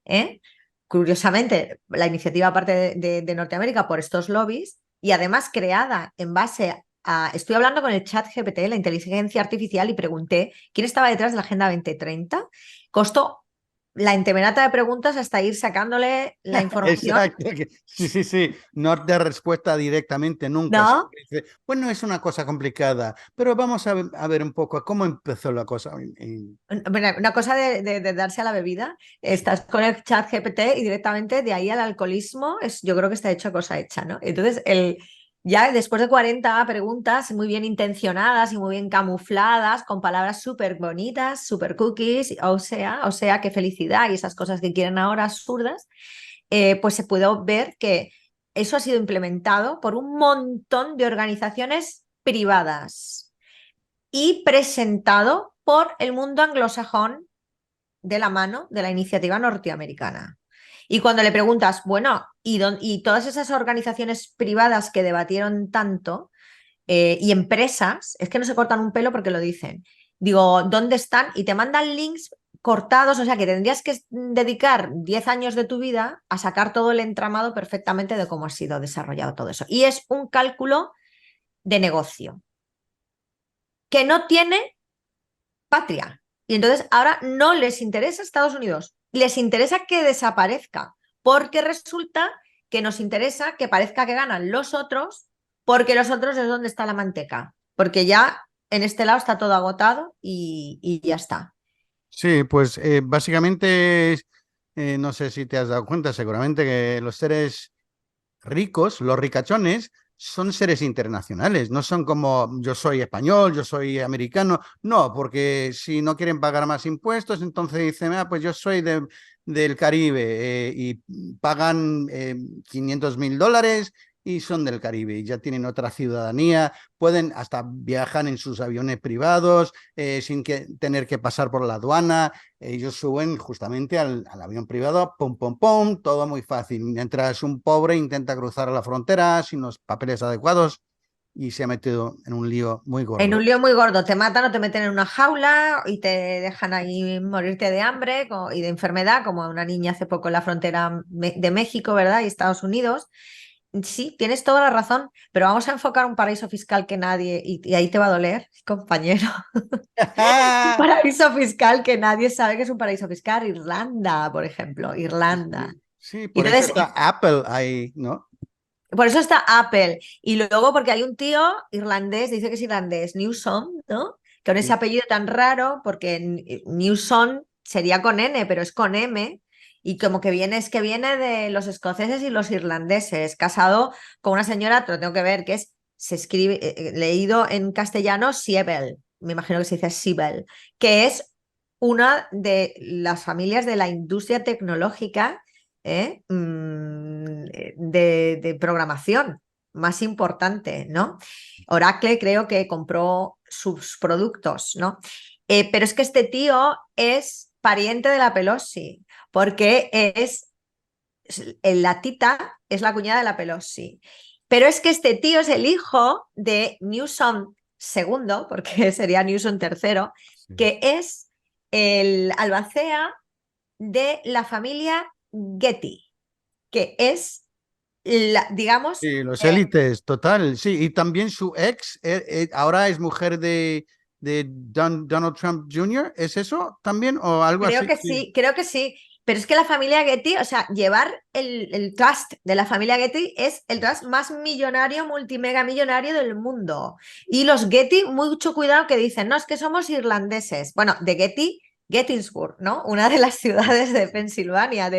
¿eh? Curiosamente, la iniciativa parte de Norteamérica por estos lobbies y además creada en base a... Estoy hablando con el chat GPT, la inteligencia artificial, y pregunté quién estaba detrás de la Agenda 2030. Costó la entemerata de preguntas hasta ir sacándole la información. Exacto. Sí, sí, sí. No de respuesta directamente nunca. ¿No? Siempre dice, bueno, es una cosa complicada, pero vamos a ver un poco cómo empezó la cosa. Una cosa de darse a la bebida, estás con el chat GPT y directamente de ahí al alcoholismo, yo creo que está hecho cosa hecha, ¿no? Entonces, ya después de 40 preguntas muy bien intencionadas y muy bien camufladas, con palabras súper bonitas, súper cookies, o sea, qué felicidad y esas cosas que quieren ahora absurdas, pues se puede ver que eso ha sido implementado por un montón de organizaciones privadas y presentado por el mundo anglosajón de la mano de la iniciativa norteamericana. Y cuando le preguntas, bueno, ¿y todas esas organizaciones privadas que debatieron tanto y empresas, es que no se cortan un pelo porque lo dicen, digo, ¿dónde están? Y te mandan links cortados, o sea que tendrías que dedicar 10 años de tu vida a sacar todo el entramado perfectamente de cómo ha sido desarrollado todo eso. Y es un cálculo de negocio que no tiene patria. Y entonces ahora no les interesa Estados Unidos, les interesa que desaparezca, porque resulta que nos interesa que parezca que ganan los otros, porque los otros es donde está la manteca, porque ya en este lado está todo agotado y ya está. Sí, pues básicamente, no sé si te has dado cuenta, seguramente que los seres ricos, los ricachones, son seres internacionales, no son como yo soy español, yo soy americano, no, porque si no quieren pagar más impuestos, entonces dicen, pues yo soy del Caribe y pagan $500.000 y son del Caribe y ya tienen otra ciudadanía, pueden hasta viajar en sus aviones privados sin tener que pasar por la aduana. Ellos suben justamente al avión privado, pum, pum, pum, todo muy fácil. Mientras un pobre intenta cruzar la frontera sin los papeles adecuados y se ha metido en un lío muy En gordo. un lío muy gordo, te matan o te meten en una jaula y te dejan ahí morirte de hambre y de enfermedad, como una niña hace poco en la frontera de México, ¿verdad? Y Estados Unidos. Sí, tienes toda la razón, pero vamos a enfocar un paraíso fiscal que nadie, y ahí te va a doler, compañero, un paraíso fiscal que nadie sabe que es un paraíso fiscal, Irlanda, por ejemplo, Irlanda. Sí, Y por eso entonces, está Apple ahí, ¿no? por eso está Apple. Y luego porque hay un tío irlandés, dice que es irlandés, Newsom, ¿no? Con ese Sí. apellido tan raro, porque Newsom sería con N, pero es con M. Y como que viene de los escoceses y los irlandeses, casado con una señora, te lo tengo que ver, se escribe, leído en castellano, Siebel, me imagino que se dice Siebel, que es una de las familias de la industria tecnológica de programación más importante, ¿no? Oracle creo que compró sus productos, ¿no? Pero es que este tío es pariente de la Pelosi, porque la tita es la cuñada de la Pelosi. Pero es que este tío es el hijo de Newsom II, porque sería Newsom III, Sí. que es el albacea de la familia Getty, que es, digamos, Sí, los élites, total. Sí, y también su ex, ahora es mujer de Donald Trump Jr., ¿es eso también? ¿O algo creo así? que Sí. sí, creo que sí. Pero es que la familia Getty, o sea, llevar el trust de la familia Getty es el trust más millonario, multimega millonario del mundo. Y los Getty, mucho cuidado que dicen, no, es que somos irlandeses. Bueno, de Getty, Gettysburg, ¿no? Una de las ciudades de Pensilvania,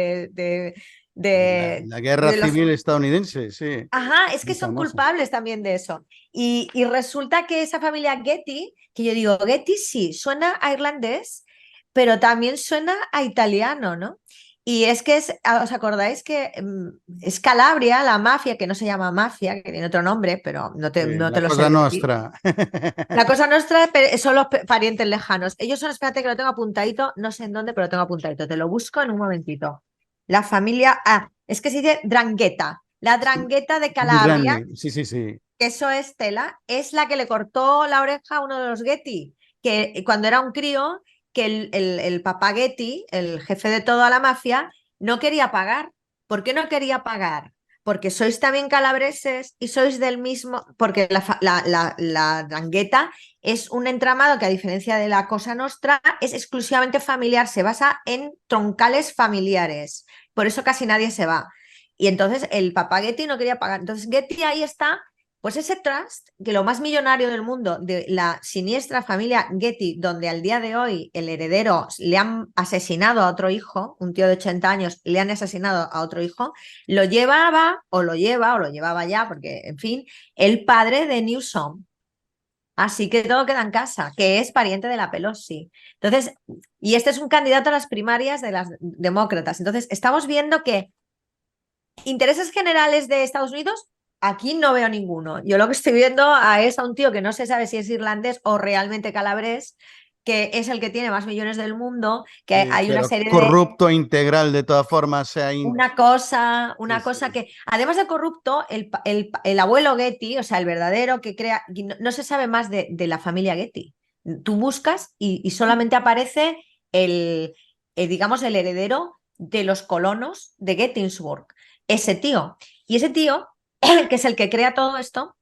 La guerra de los... civil estadounidense, sí, Ajá, es que muy son famosa. culpables también de eso. Y resulta que esa familia Getty, que yo digo, Getty sí, suena a irlandés, pero también suena a italiano, ¿no? Y es que ¿os acordáis que es Calabria, la mafia, que no se llama mafia, que tiene otro nombre, pero no Sí, no te la lo sé cosa decir. nostra. La cosa nuestra son los parientes lejanos. Ellos son, espérate que lo tengo apuntadito, no sé en dónde, pero lo tengo apuntadito. Te lo busco en un momentito. La familia, es que se dice Drangheta. La Drangheta de Muy Calabria, grande, sí, sí, sí. que eso es tela, es la que le cortó la oreja a uno de los Getty, que cuando era un crío, que el papá Getty, el jefe de toda la mafia, no quería pagar. ¿Por qué no quería pagar? Porque sois también calabreses y sois del mismo, porque la Drangheta es un entramado que a diferencia de la Cosa Nostra es exclusivamente familiar, se basa en troncales familiares, por eso casi nadie se va. Y entonces el papá Getty no quería pagar. Entonces Getty ahí está, pues ese trust, que lo más millonario del mundo, de la siniestra familia Getty, donde al día de hoy el heredero le han asesinado a otro hijo, un tío de 80 años le han asesinado a otro hijo, lo llevaba o lo lleva o lo llevaba ya, porque en fin, el padre de Newsom. Así que todo queda en casa, que es pariente de la Pelosi. Entonces, y este es un candidato a las primarias de las demócratas. Entonces, estamos viendo que intereses generales de Estados Unidos, aquí no veo ninguno. Yo lo que estoy viendo es a un tío que no se sabe si es irlandés o realmente calabrés, que es el que tiene más millones del mundo, que Sí, hay una pero serie de... corrupto integral de todas formas. Sí, Una cosa sí. que, además de corrupto, el abuelo Getty, o sea, el verdadero que crea, no se sabe más de la familia Getty. Tú buscas y solamente aparece digamos, el heredero de los colonos de Gettysburg, ese tío. Y ese tío, que es el que crea todo esto,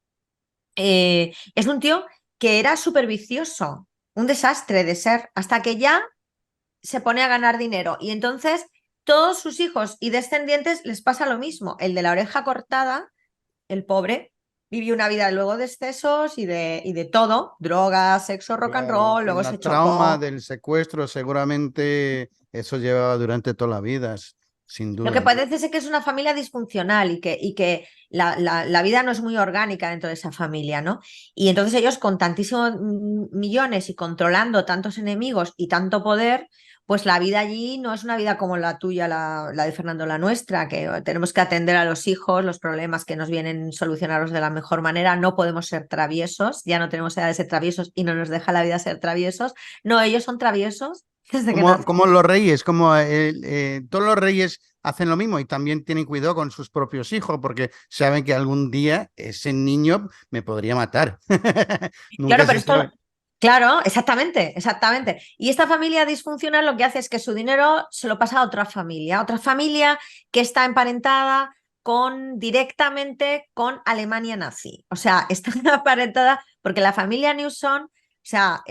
es un tío que era súper vicioso, un desastre de ser, hasta que ya se pone a ganar dinero. Y entonces todos sus hijos y descendientes les pasa lo mismo. El de la oreja cortada, el pobre, vivió una vida luego de excesos y de todo, drogas, sexo, rock and Claro, roll, y luego la se trauma chocó. del secuestro seguramente eso llevaba durante toda la vida, sin Lo que duda. parece ser que es una familia disfuncional y que la vida no es muy orgánica dentro de esa familia, ¿no? Y entonces ellos con tantísimos millones y controlando tantos enemigos y tanto poder, pues la vida allí no es una vida como la tuya, la de Fernando, la nuestra, que tenemos que atender a los hijos, los problemas que nos vienen, solucionarlos de la mejor manera, no podemos ser traviesos, ya no tenemos edad de ser traviesos y no nos deja la vida ser traviesos. No, ellos son traviesos desde que nacen. Como los reyes, todos los reyes hacen lo mismo y también tienen cuidado con sus propios hijos porque saben que algún día ese niño me podría matar. Claro, Nunca pero se esto, sabe. claro, exactamente, exactamente. Y esta familia disfuncional lo que hace es que su dinero se lo pasa a otra familia que está emparentada directamente con Alemania nazi. O sea, está emparentada porque la familia Newson, o sea,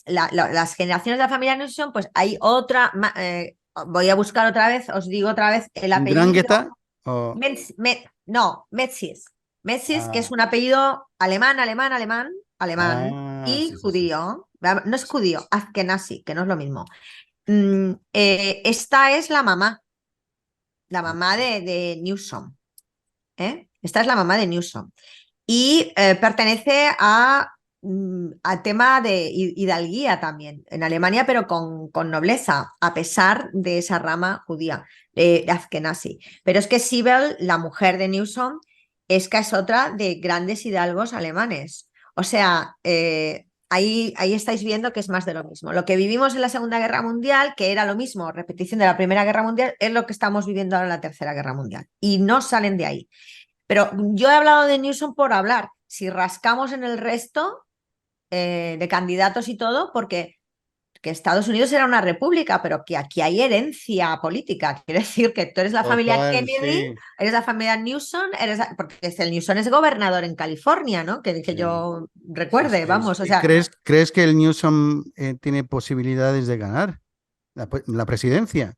las generaciones de la familia Newson, pues hay otra, voy a buscar otra vez, os digo otra vez el apellido. ¿Drangheta? O- No, Metzis. Metzis, que es ah, un apellido alemán, alemán, alemán, alemán y sí, sí, sí. judío. No es judío, azkenasí, que no es lo mismo. Esta es la mamá de Newsom. ¿Eh? Esta es la mamá de Newsom. Y pertenece a a tema de hidalguía también, en Alemania, pero con nobleza, a pesar de esa rama judía, de Azkenasí. Pero es que Sibel, la mujer de Newsom, es que es otra de grandes hidalgos alemanes. O sea, ahí estáis viendo que es más de lo mismo. Lo que vivimos en la Segunda Guerra Mundial, que era lo mismo, repetición de la Primera Guerra Mundial, es lo que estamos viviendo ahora en la Tercera Guerra Mundial. Y no salen de ahí. Pero yo he hablado de Newsom por hablar. Si rascamos en el resto de candidatos y todo, porque que Estados Unidos era una república, pero que aquí hay herencia política. Quiere decir que tú eres la familia Total, Kennedy, sí. eres la familia Newsom, porque el Newsom es gobernador en California, ¿no? Que Sí, yo sí, recuerde, sí. vamos, o ¿Y sea, crees que el Newsom tiene posibilidades de ganar la presidencia?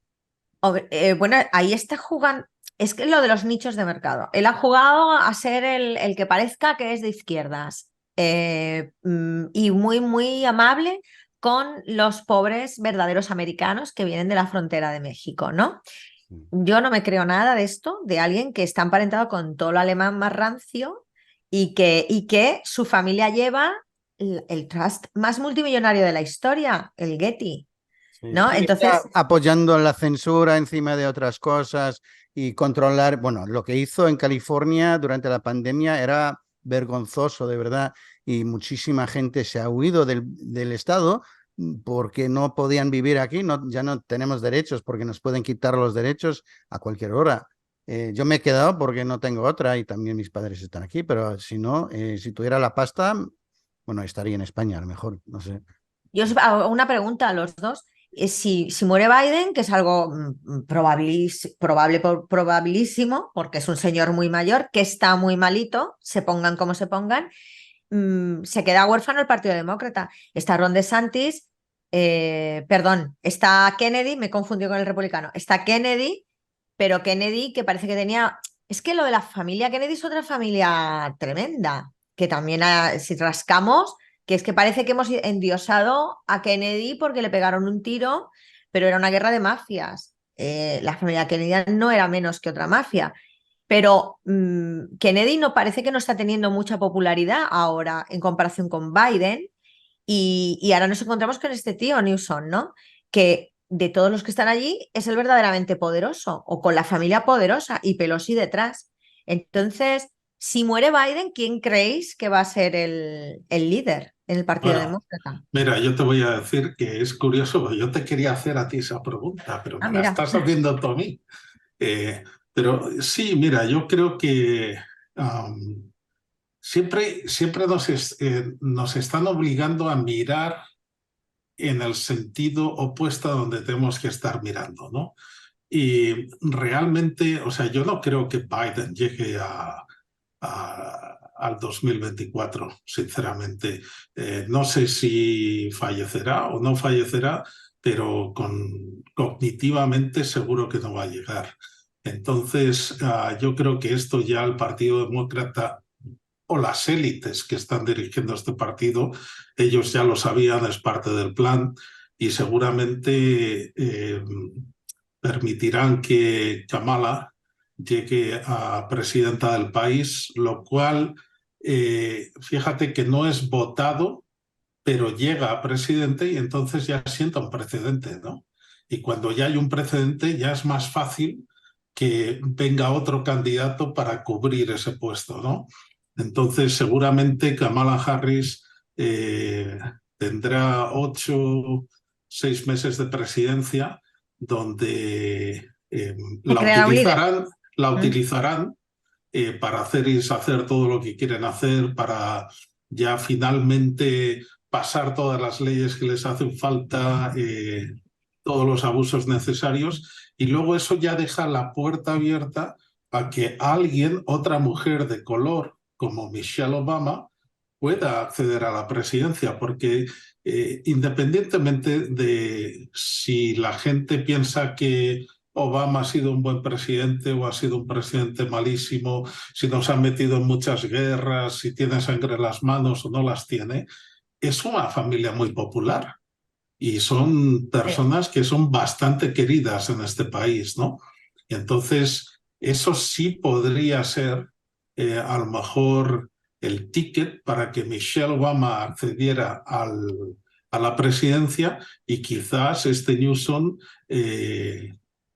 bueno, ahí está jugando. Es que lo de los nichos de mercado. Él ha jugado a ser el que parezca que es de izquierdas y muy, muy amable con los pobres verdaderos americanos que vienen de la frontera de México, ¿no? Yo no me creo nada de esto, de alguien que está emparentado con todo lo alemán más rancio y que su familia lleva el trust más multimillonario de la historia, el Getty, Sí. ¿no? Y está Entonces, apoyando la censura encima de otras cosas y controlar, bueno, lo que hizo en California durante la pandemia era vergonzoso, de verdad, y muchísima gente se ha huido del estado porque no podían vivir aquí, ya no tenemos derechos porque nos pueden quitar los derechos a cualquier hora. Yo me he quedado porque no tengo otra y también mis padres están aquí, pero si no, si tuviera la pasta, bueno, estaría en España a lo mejor, no sé. yo os hago una pregunta a los dos. Si muere Biden, que es algo probabilísimo, porque es un señor muy mayor, que está muy malito, se pongan como se pongan, se queda huérfano el Partido Demócrata. Está Ron DeSantis, perdón, está Kennedy, me confundió con el republicano, está Kennedy, pero Kennedy que parece que tenía... Es que lo de la familia Kennedy es otra familia tremenda, que también si rascamos, que es que parece que hemos endiosado a Kennedy porque le pegaron un tiro, pero era una guerra de mafias. La familia Kennedy no era menos que otra mafia. Pero Kennedy no parece que no está teniendo mucha popularidad ahora en comparación con Biden y ahora nos encontramos con este tío Newsom, ¿no? Que de todos los que están allí es el verdaderamente poderoso o con la familia poderosa y Pelosi detrás. Entonces, si muere Biden, ¿quién creéis que va a ser el líder en el Partido Bueno, Demócrata? mira, yo te voy a decir que es curioso, porque yo te quería hacer a ti esa pregunta, pero Ah, me la mira. estás haciendo tú a mí. Pero sí, mira, yo creo que siempre nos están obligando a mirar en el sentido opuesto a donde tenemos que estar mirando, ¿no? Y realmente, o sea, yo no creo que Biden llegue al 2024, sinceramente. No sé si fallecerá o no fallecerá, pero cognitivamente seguro que no va a llegar. Entonces, yo creo que esto ya el Partido Demócrata o las élites que están dirigiendo este partido, ellos ya lo sabían, es parte del plan y seguramente permitirán que Kamala llegue a presidenta del país, lo cual, fíjate que no es votado, pero llega a presidente y entonces ya sienta un precedente, ¿no? Y cuando ya hay un precedente ya es más fácil que venga otro candidato para cubrir ese puesto, ¿no? Entonces seguramente Kamala Harris tendrá 6 meses de presidencia donde Se la creará un líder. utilizarán, la Mm. utilizarán para hacer y deshacer todo lo que quieren hacer, para ya finalmente pasar todas las leyes que les hacen falta, todos los abusos necesarios, y luego eso ya deja la puerta abierta a que alguien, otra mujer de color como Michelle Obama, pueda acceder a la presidencia, porque independientemente de si la gente piensa que Obama ha sido un buen presidente o ha sido un presidente malísimo, si nos han metido en muchas guerras, si tiene sangre en las manos o no las tiene, es una familia muy popular y son Sí. personas que son bastante queridas en este país, ¿no? Y entonces, eso sí podría ser a lo mejor el ticket para que Michelle Obama accediera a la presidencia, y quizás este Newsom,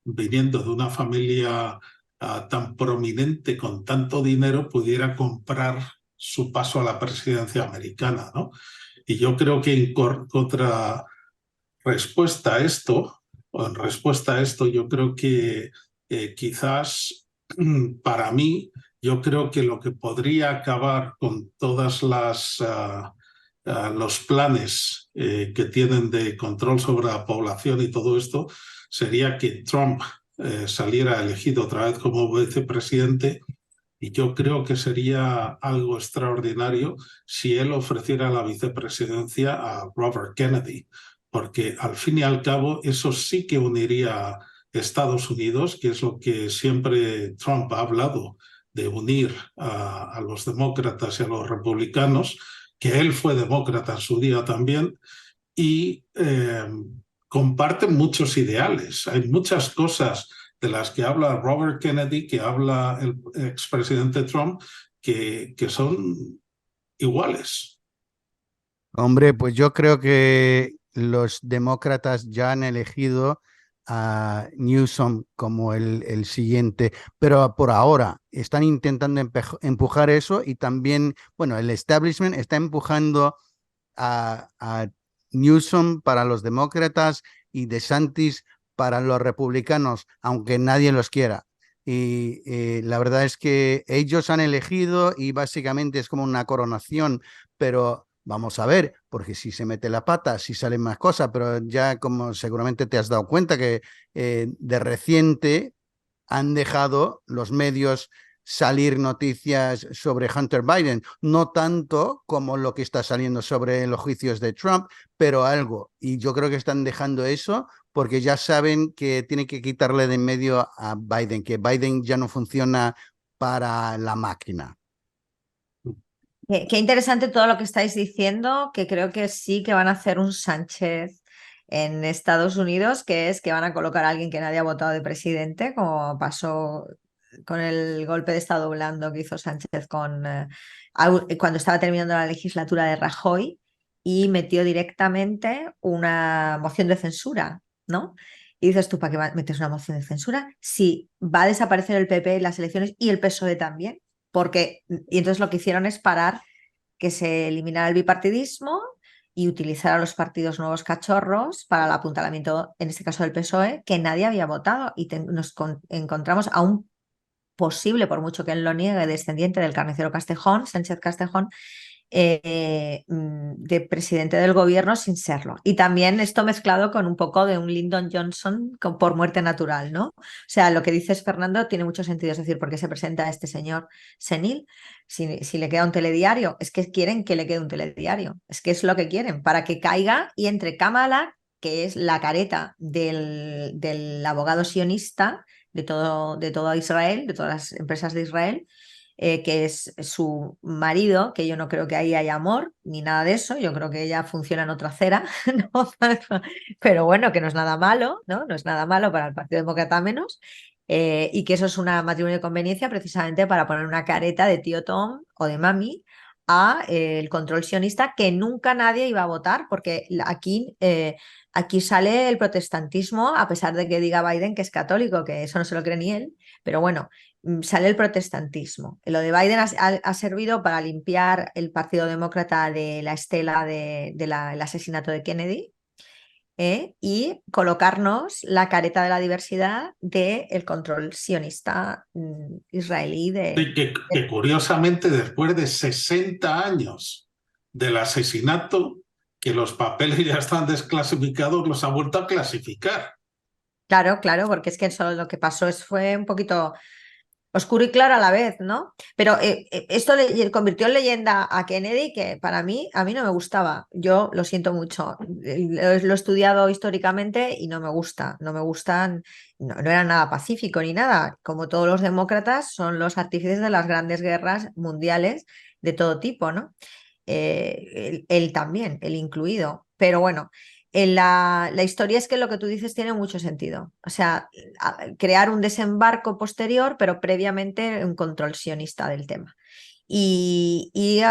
viniendo de una familia tan prominente con tanto dinero, pudiera comprar su paso a la presidencia americana, ¿no? Y yo creo que en respuesta a esto, o en respuesta a esto, yo creo que quizás para mí, yo creo que lo que podría acabar con todas los planes que tienen de control sobre la población y todo esto, sería que Trump saliera elegido otra vez como vicepresidente. Y yo creo que sería algo extraordinario si él ofreciera la vicepresidencia a Robert Kennedy, porque al fin y al cabo eso sí que uniría a Estados Unidos, que es lo que siempre Trump ha hablado, de unir a los demócratas y a los republicanos, que él fue demócrata en su día también, y comparten muchos ideales. Hay muchas cosas de las que habla Robert Kennedy, que habla el expresidente Trump, que son iguales. Hombre, pues yo creo que los demócratas ya han elegido a Newsom como el siguiente, pero por ahora están intentando empujar eso y también, bueno, el establishment está empujando a Newsom para los demócratas y DeSantis para los republicanos, aunque nadie los quiera. Y la verdad es que ellos han elegido y básicamente es como una coronación, pero vamos a ver, porque si se mete la pata, si salen más cosas, pero ya como seguramente te has dado cuenta que de reciente han dejado los medios salir noticias sobre Hunter Biden, no tanto como lo que está saliendo sobre los juicios de Trump, pero algo. Y yo creo que están dejando eso porque ya saben que tienen que quitarle de en medio a Biden, que Biden ya no funciona para la máquina. Qué interesante todo lo que estáis diciendo, que creo que sí que van a hacer un Sánchez en Estados Unidos, que es que van a colocar a alguien que nadie ha votado de presidente, como pasó con el golpe de estado blando que hizo Sánchez cuando estaba terminando la legislatura de Rajoy, y metió directamente una moción de censura, ¿no? Y dices tú, ¿para qué metes una moción de censura? Si va a desaparecer el PP en las elecciones y el PSOE también, y entonces lo que hicieron es parar que se eliminara el bipartidismo y utilizar a los partidos nuevos cachorros para el apuntalamiento, en este caso del PSOE, que nadie había votado, y nos encontramos a un posible, por mucho que él lo niegue, descendiente del carnicero Castejón, Sánchez Castejón, de presidente del gobierno sin serlo. Y también esto mezclado con un poco de un Lyndon Johnson por muerte natural, ¿no? O sea, lo que dices, Fernando, tiene mucho sentido. Es decir, ¿por qué se presenta a este señor senil? Si le queda un telediario, es que quieren que le quede un telediario. Es que es lo que quieren, para que caiga y entre Kamala, que es la careta del abogado sionista de todo Israel, de todas las empresas de Israel, que es su marido, que yo no creo que ahí haya amor ni nada de eso, yo creo que ella funciona en otra acera, ¿no? Pero bueno, que no es nada malo, ¿no? No es nada malo para el Partido Demócrata menos, y que eso es una matrimonio de conveniencia precisamente para poner una careta de tío Tom o de mami a el control sionista, que nunca nadie iba a votar, porque aquí sale el protestantismo, a pesar de que diga Biden que es católico, que eso no se lo cree ni él, pero bueno, sale el protestantismo. Lo de Biden ha servido para limpiar el Partido Demócrata de la estela del asesinato de Kennedy, y colocarnos la careta de la diversidad del control sionista israelí. Y que curiosamente, después de 60 años del asesinato, que los papeles ya están desclasificados, los ha vuelto a clasificar. Claro, claro, porque es que eso lo que pasó fue un poquito oscuro y claro a la vez, ¿no? Pero esto le convirtió en leyenda a Kennedy, que a mí no me gustaba. Yo lo siento mucho. Lo he estudiado históricamente y no me gusta. No me gustan, no era nada pacífico ni nada. Como todos los demócratas, son los artífices de las grandes guerras mundiales de todo tipo, ¿no? Él también, él incluido. Pero bueno. La historia es que lo que tú dices tiene mucho sentido. O sea, crear un desembarco posterior, pero previamente un control sionista del tema. y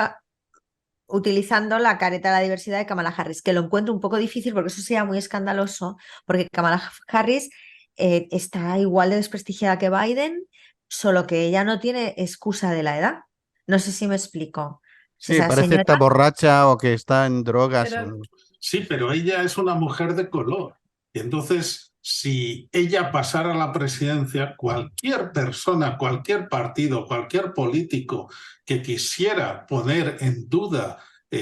utilizando la careta de la diversidad de Kamala Harris, que lo encuentro un poco difícil porque eso sería muy escandaloso, porque Kamala Harris está igual de desprestigiada que Biden, solo que ella no tiene excusa de la edad. No sé si me explico. Sí, Esa parece señora, estar borracha o que está en drogas. pero Sí, pero ella es una mujer de color. Y entonces, si ella pasara a la presidencia, cualquier persona, cualquier partido, cualquier político que quisiera poner en duda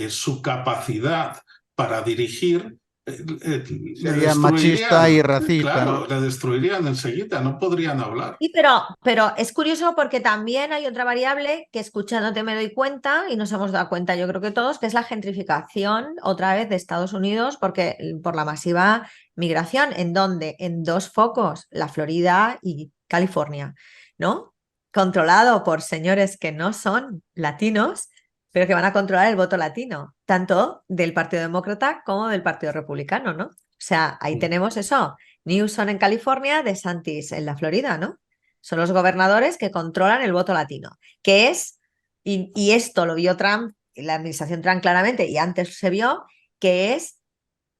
su capacidad para dirigir, le Sería machista y destruirían, racista, ¿no? claro, le destruirían enseguida, no podrían hablar. sí, pero es curioso porque también hay otra variable que escuchándote me doy cuenta y nos hemos dado cuenta, yo creo que todos, que es la gentrificación otra vez de Estados Unidos porque por la masiva migración, ¿en dónde? En dos focos, la Florida y California, ¿no? Controlado por señores que no son latinos, pero que van a controlar el voto latino, tanto del Partido Demócrata como del Partido Republicano, ¿no? O sea, ahí tenemos eso. Newsom en California, DeSantis en la Florida, ¿no? Son los gobernadores que controlan el voto latino, que es, y esto lo vio Trump, la administración Trump claramente, y antes se vio, que es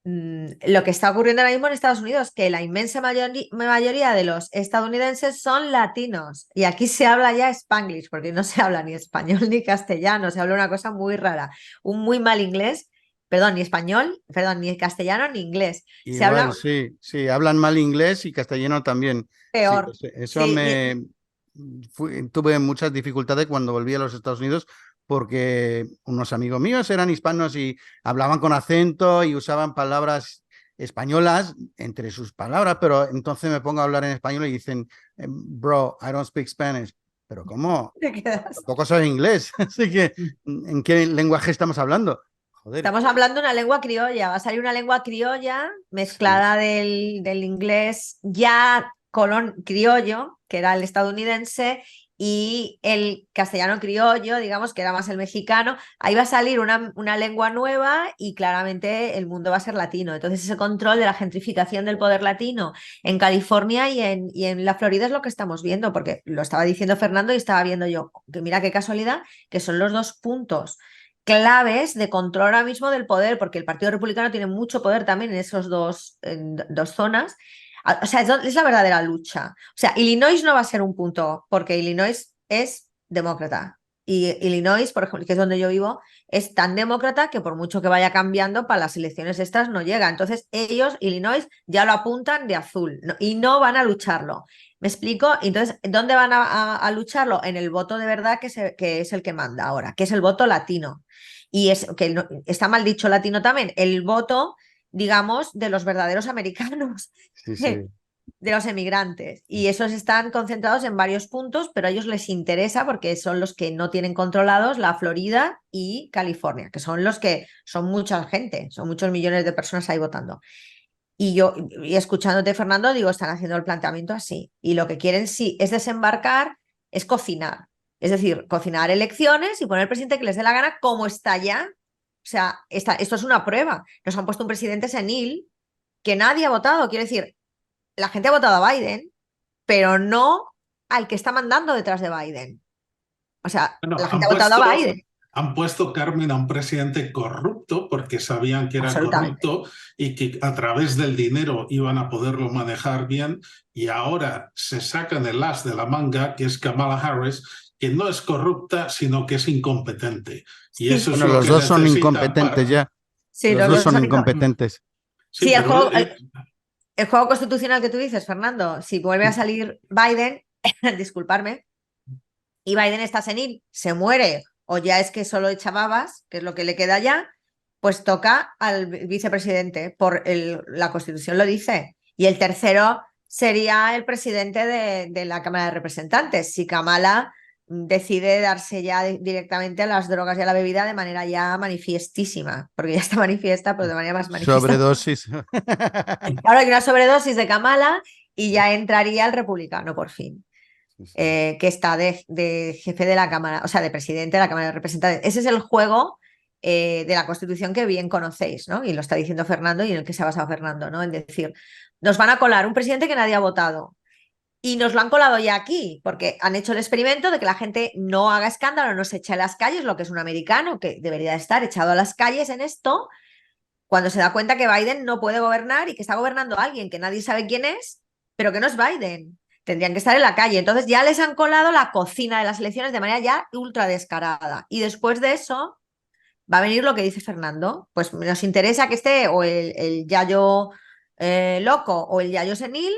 lo que está ocurriendo ahora mismo en Estados Unidos, que la inmensa mayoría de los estadounidenses son latinos. Y aquí se habla ya Spanglish, porque no se habla ni español ni castellano, se habla una cosa muy rara, un muy mal inglés, perdón, ni español, perdón, ni castellano ni inglés. Se Igual, habla sí, sí, hablan mal inglés y castellano también. Sí, peor. eso Sí, tuve muchas dificultades cuando volví a los Estados Unidos porque unos amigos míos eran hispanos y hablaban con acento y usaban palabras españolas entre sus palabras, pero entonces me pongo a hablar en español y dicen, bro, I don't speak Spanish. Pero ¿cómo? te quedas. Tampoco soy inglés, así que ¿en qué lenguaje estamos hablando? Joder. Estamos hablando una lengua criolla, va a salir una lengua criolla Sí. mezclada del inglés ya criollo, que era el estadounidense, y el castellano criollo, digamos, que era más el mexicano. Ahí va a salir una lengua nueva y claramente el mundo va a ser latino. Entonces ese control de la gentrificación del poder latino en California y en la Florida es lo que estamos viendo, porque lo estaba diciendo Fernando y estaba viendo yo, que mira qué casualidad, que son los dos puntos claves de control ahora mismo del poder, porque el Partido Republicano tiene mucho poder también en esos en dos zonas. O sea, es la verdadera lucha. O sea, Illinois no va a ser un punto, porque Illinois es demócrata. Y Illinois, por ejemplo, que es donde yo vivo, es tan demócrata que por mucho que vaya cambiando, para las elecciones estas no llega. Entonces, ellos, Illinois, ya lo apuntan de azul y no van a lucharlo. ¿Me explico? Entonces, ¿dónde van a lucharlo? En el voto de verdad que es el que manda ahora, que es el voto latino. Y es que está mal dicho latino también, el voto, digamos, de los verdaderos americanos, Sí, sí. de los emigrantes. Y esos están concentrados en varios puntos, pero a ellos les interesa porque son los que no tienen controlados la Florida y California, que son los que son mucha gente, son muchos millones de personas ahí votando. Y yo, y escuchándote, Fernando, digo, están haciendo el planteamiento así. Y lo que quieren, sí, es desembarcar, es cocinar. Es decir, cocinar elecciones y poner el presidente que les dé la gana como está ya. O sea, esto es una prueba. Nos han puesto un presidente senil que nadie ha votado. Quiero decir, la gente ha votado a Biden, pero no al que está mandando detrás de Biden. O sea, Bueno, la gente ha votado a Biden. han puesto, Carmen, a un presidente corrupto porque sabían que era Absolutamente. corrupto y que a través del dinero iban a poderlo manejar bien, y ahora se sacan el as de la manga, que es Kamala Harris, que no es corrupta, sino que es incompetente. Y eso Sí, es Bueno, lo los que dos son necesitan incompetentes para... ya. sí, Los los dos dos son son incompetentes. Sí, Sí, pero el juego constitucional que tú dices, Fernando, si vuelve a salir Biden, disculparme, y Biden está senil, se muere, o ya es que solo echa babas, que es lo que le queda ya, pues toca al vicepresidente, la Constitución lo dice. Y el tercero sería el presidente de la Cámara de Representantes, si Kamala decide darse ya directamente a las drogas y a la bebida de manera ya manifiestísima, porque ya está manifiesta, pero de manera más manifiesta. Sobredosis. Ahora hay una sobredosis de Kamala y ya entraría el republicano por fin, Sí, sí. que está de jefe de la Cámara, o sea, de presidente de la Cámara de Representantes. Ese es el juego de la Constitución que bien conocéis, ¿no? Y lo está diciendo Fernando y en el que se ha basado Fernando, ¿no? En decir, nos van a colar un presidente que nadie ha votado. Y nos lo han colado ya aquí, porque han hecho el experimento de que la gente no haga escándalo, no se eche a las calles, lo que es un americano que debería estar echado a las calles en esto, cuando se da cuenta que Biden no puede gobernar y que está gobernando a alguien que nadie sabe quién es, pero que no es Biden. Tendrían que estar en la calle. Entonces ya les han colado la cocina de las elecciones de manera ya ultra descarada. Y después de eso va a venir lo que dice Fernando. Pues nos interesa que esté o el yayo loco o el yayo senil,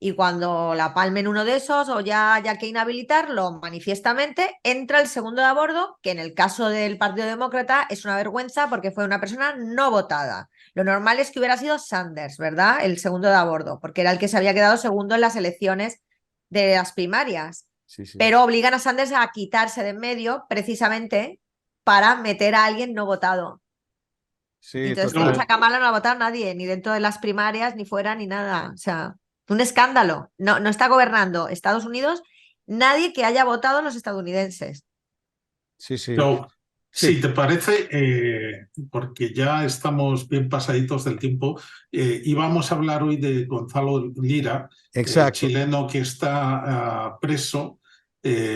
y cuando la palmen uno de esos o ya haya que inhabilitarlo manifiestamente, entra el segundo de a bordo, que en el caso del Partido Demócrata es una vergüenza porque fue una persona no votada. Lo normal es que hubiera sido Sanders, ¿verdad? El segundo de a bordo, porque era el que se había quedado segundo en las elecciones de las primarias. Sí, sí. Pero obligan a Sanders a quitarse de en medio precisamente para meter a alguien no votado. Sí, Entonces, total. en Kamala no ha votado nadie, ni dentro de las primarias, ni fuera, ni nada. O sea, un escándalo. No, no está gobernando Estados Unidos nadie que haya votado a los estadounidenses. Sí, sí. Pero, Sí, si te parece, porque ya estamos bien pasaditos del tiempo, íbamos a hablar hoy de Gonzalo Lira, el exacto. chileno que está preso,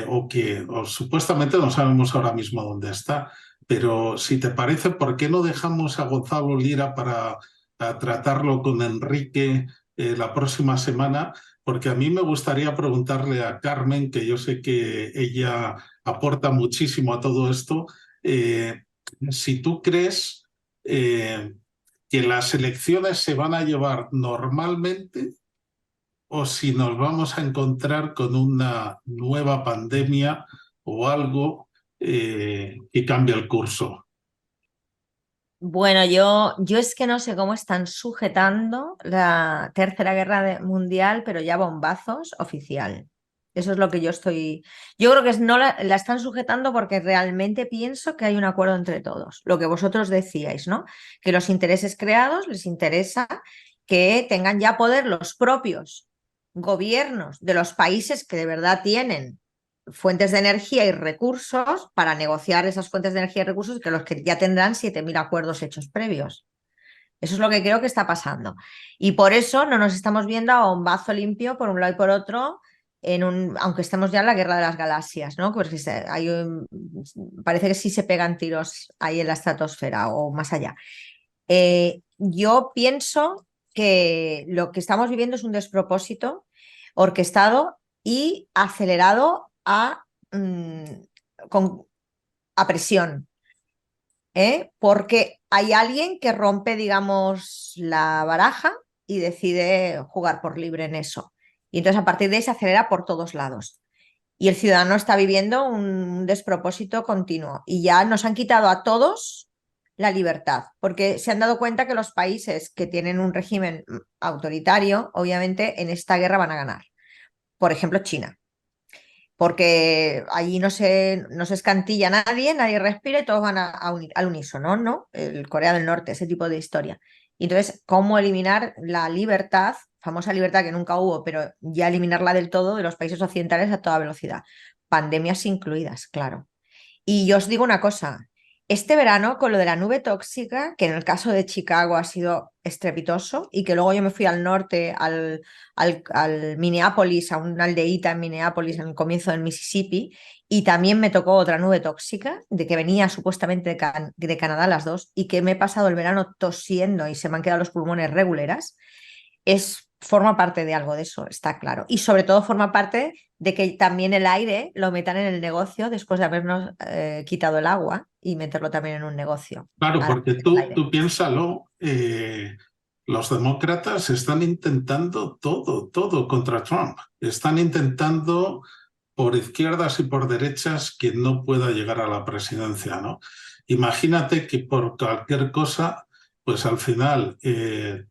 o supuestamente no sabemos ahora mismo dónde está. Pero si te parece, ¿por qué no dejamos a Gonzalo Lira para tratarlo con Enrique la próxima semana? Porque a mí me gustaría preguntarle a Carmen, que yo sé que ella aporta muchísimo a todo esto, si tú crees que las elecciones se van a llevar normalmente o si nos vamos a encontrar con una nueva pandemia o algo que cambie el curso. Bueno, yo es que no sé cómo están sujetando la Tercera Guerra Mundial, pero ya bombazos oficial. Eso es lo que yo estoy. Yo creo que no la están sujetando porque realmente pienso que hay un acuerdo entre todos. Lo que vosotros decíais, ¿no? Que los intereses creados les interesa que tengan ya poder los propios gobiernos de los países que de verdad tienen fuentes de energía y recursos para negociar esas fuentes de energía y recursos, que los que ya tendrán 7.000 acuerdos hechos previos. Eso es lo que creo que está pasando. Y por eso no nos estamos viendo a bombazo limpio por un lado y por otro, aunque estemos ya en la guerra de las galaxias, ¿no? Porque parece que sí se pegan tiros ahí en la estratosfera o más allá. Yo pienso que lo que estamos viviendo es un despropósito orquestado y acelerado a presión, porque hay alguien que rompe, digamos, la baraja y decide jugar por libre en eso. Y entonces a partir de ahí se acelera por todos lados. Y el ciudadano está viviendo un despropósito continuo. Y ya nos han quitado a todos la libertad, porque se han dado cuenta que los países que tienen un régimen autoritario, obviamente, en esta guerra van a ganar. Por ejemplo, China, porque allí no se escantilla nadie respira y todos van al unísono, ¿no? El Corea del Norte, ese tipo de historia. Y entonces, ¿cómo eliminar la libertad, famosa libertad que nunca hubo, pero ya eliminarla del todo de los países occidentales a toda velocidad? Pandemias incluidas, claro. Y yo os digo una cosa, este verano con lo de la nube tóxica, que en el caso de Chicago ha sido estrepitoso, y que luego yo me fui al norte, al Minneapolis, a una aldeíta en Minneapolis en el comienzo del Mississippi, y también me tocó otra nube tóxica, de que venía supuestamente de Canadá las dos, y que me he pasado el verano tosiendo y se me han quedado los pulmones reguleras. Forma parte de algo de eso, está claro. Y sobre todo forma parte de que también el aire lo metan en el negocio después de habernos quitado el agua y meterlo también en un negocio. Claro, Ahora, porque tú piénsalo, los demócratas están intentando todo contra Trump. Están intentando por izquierdas y por derechas que no pueda llegar a la presidencia, ¿no? Imagínate que por cualquier cosa, pues al final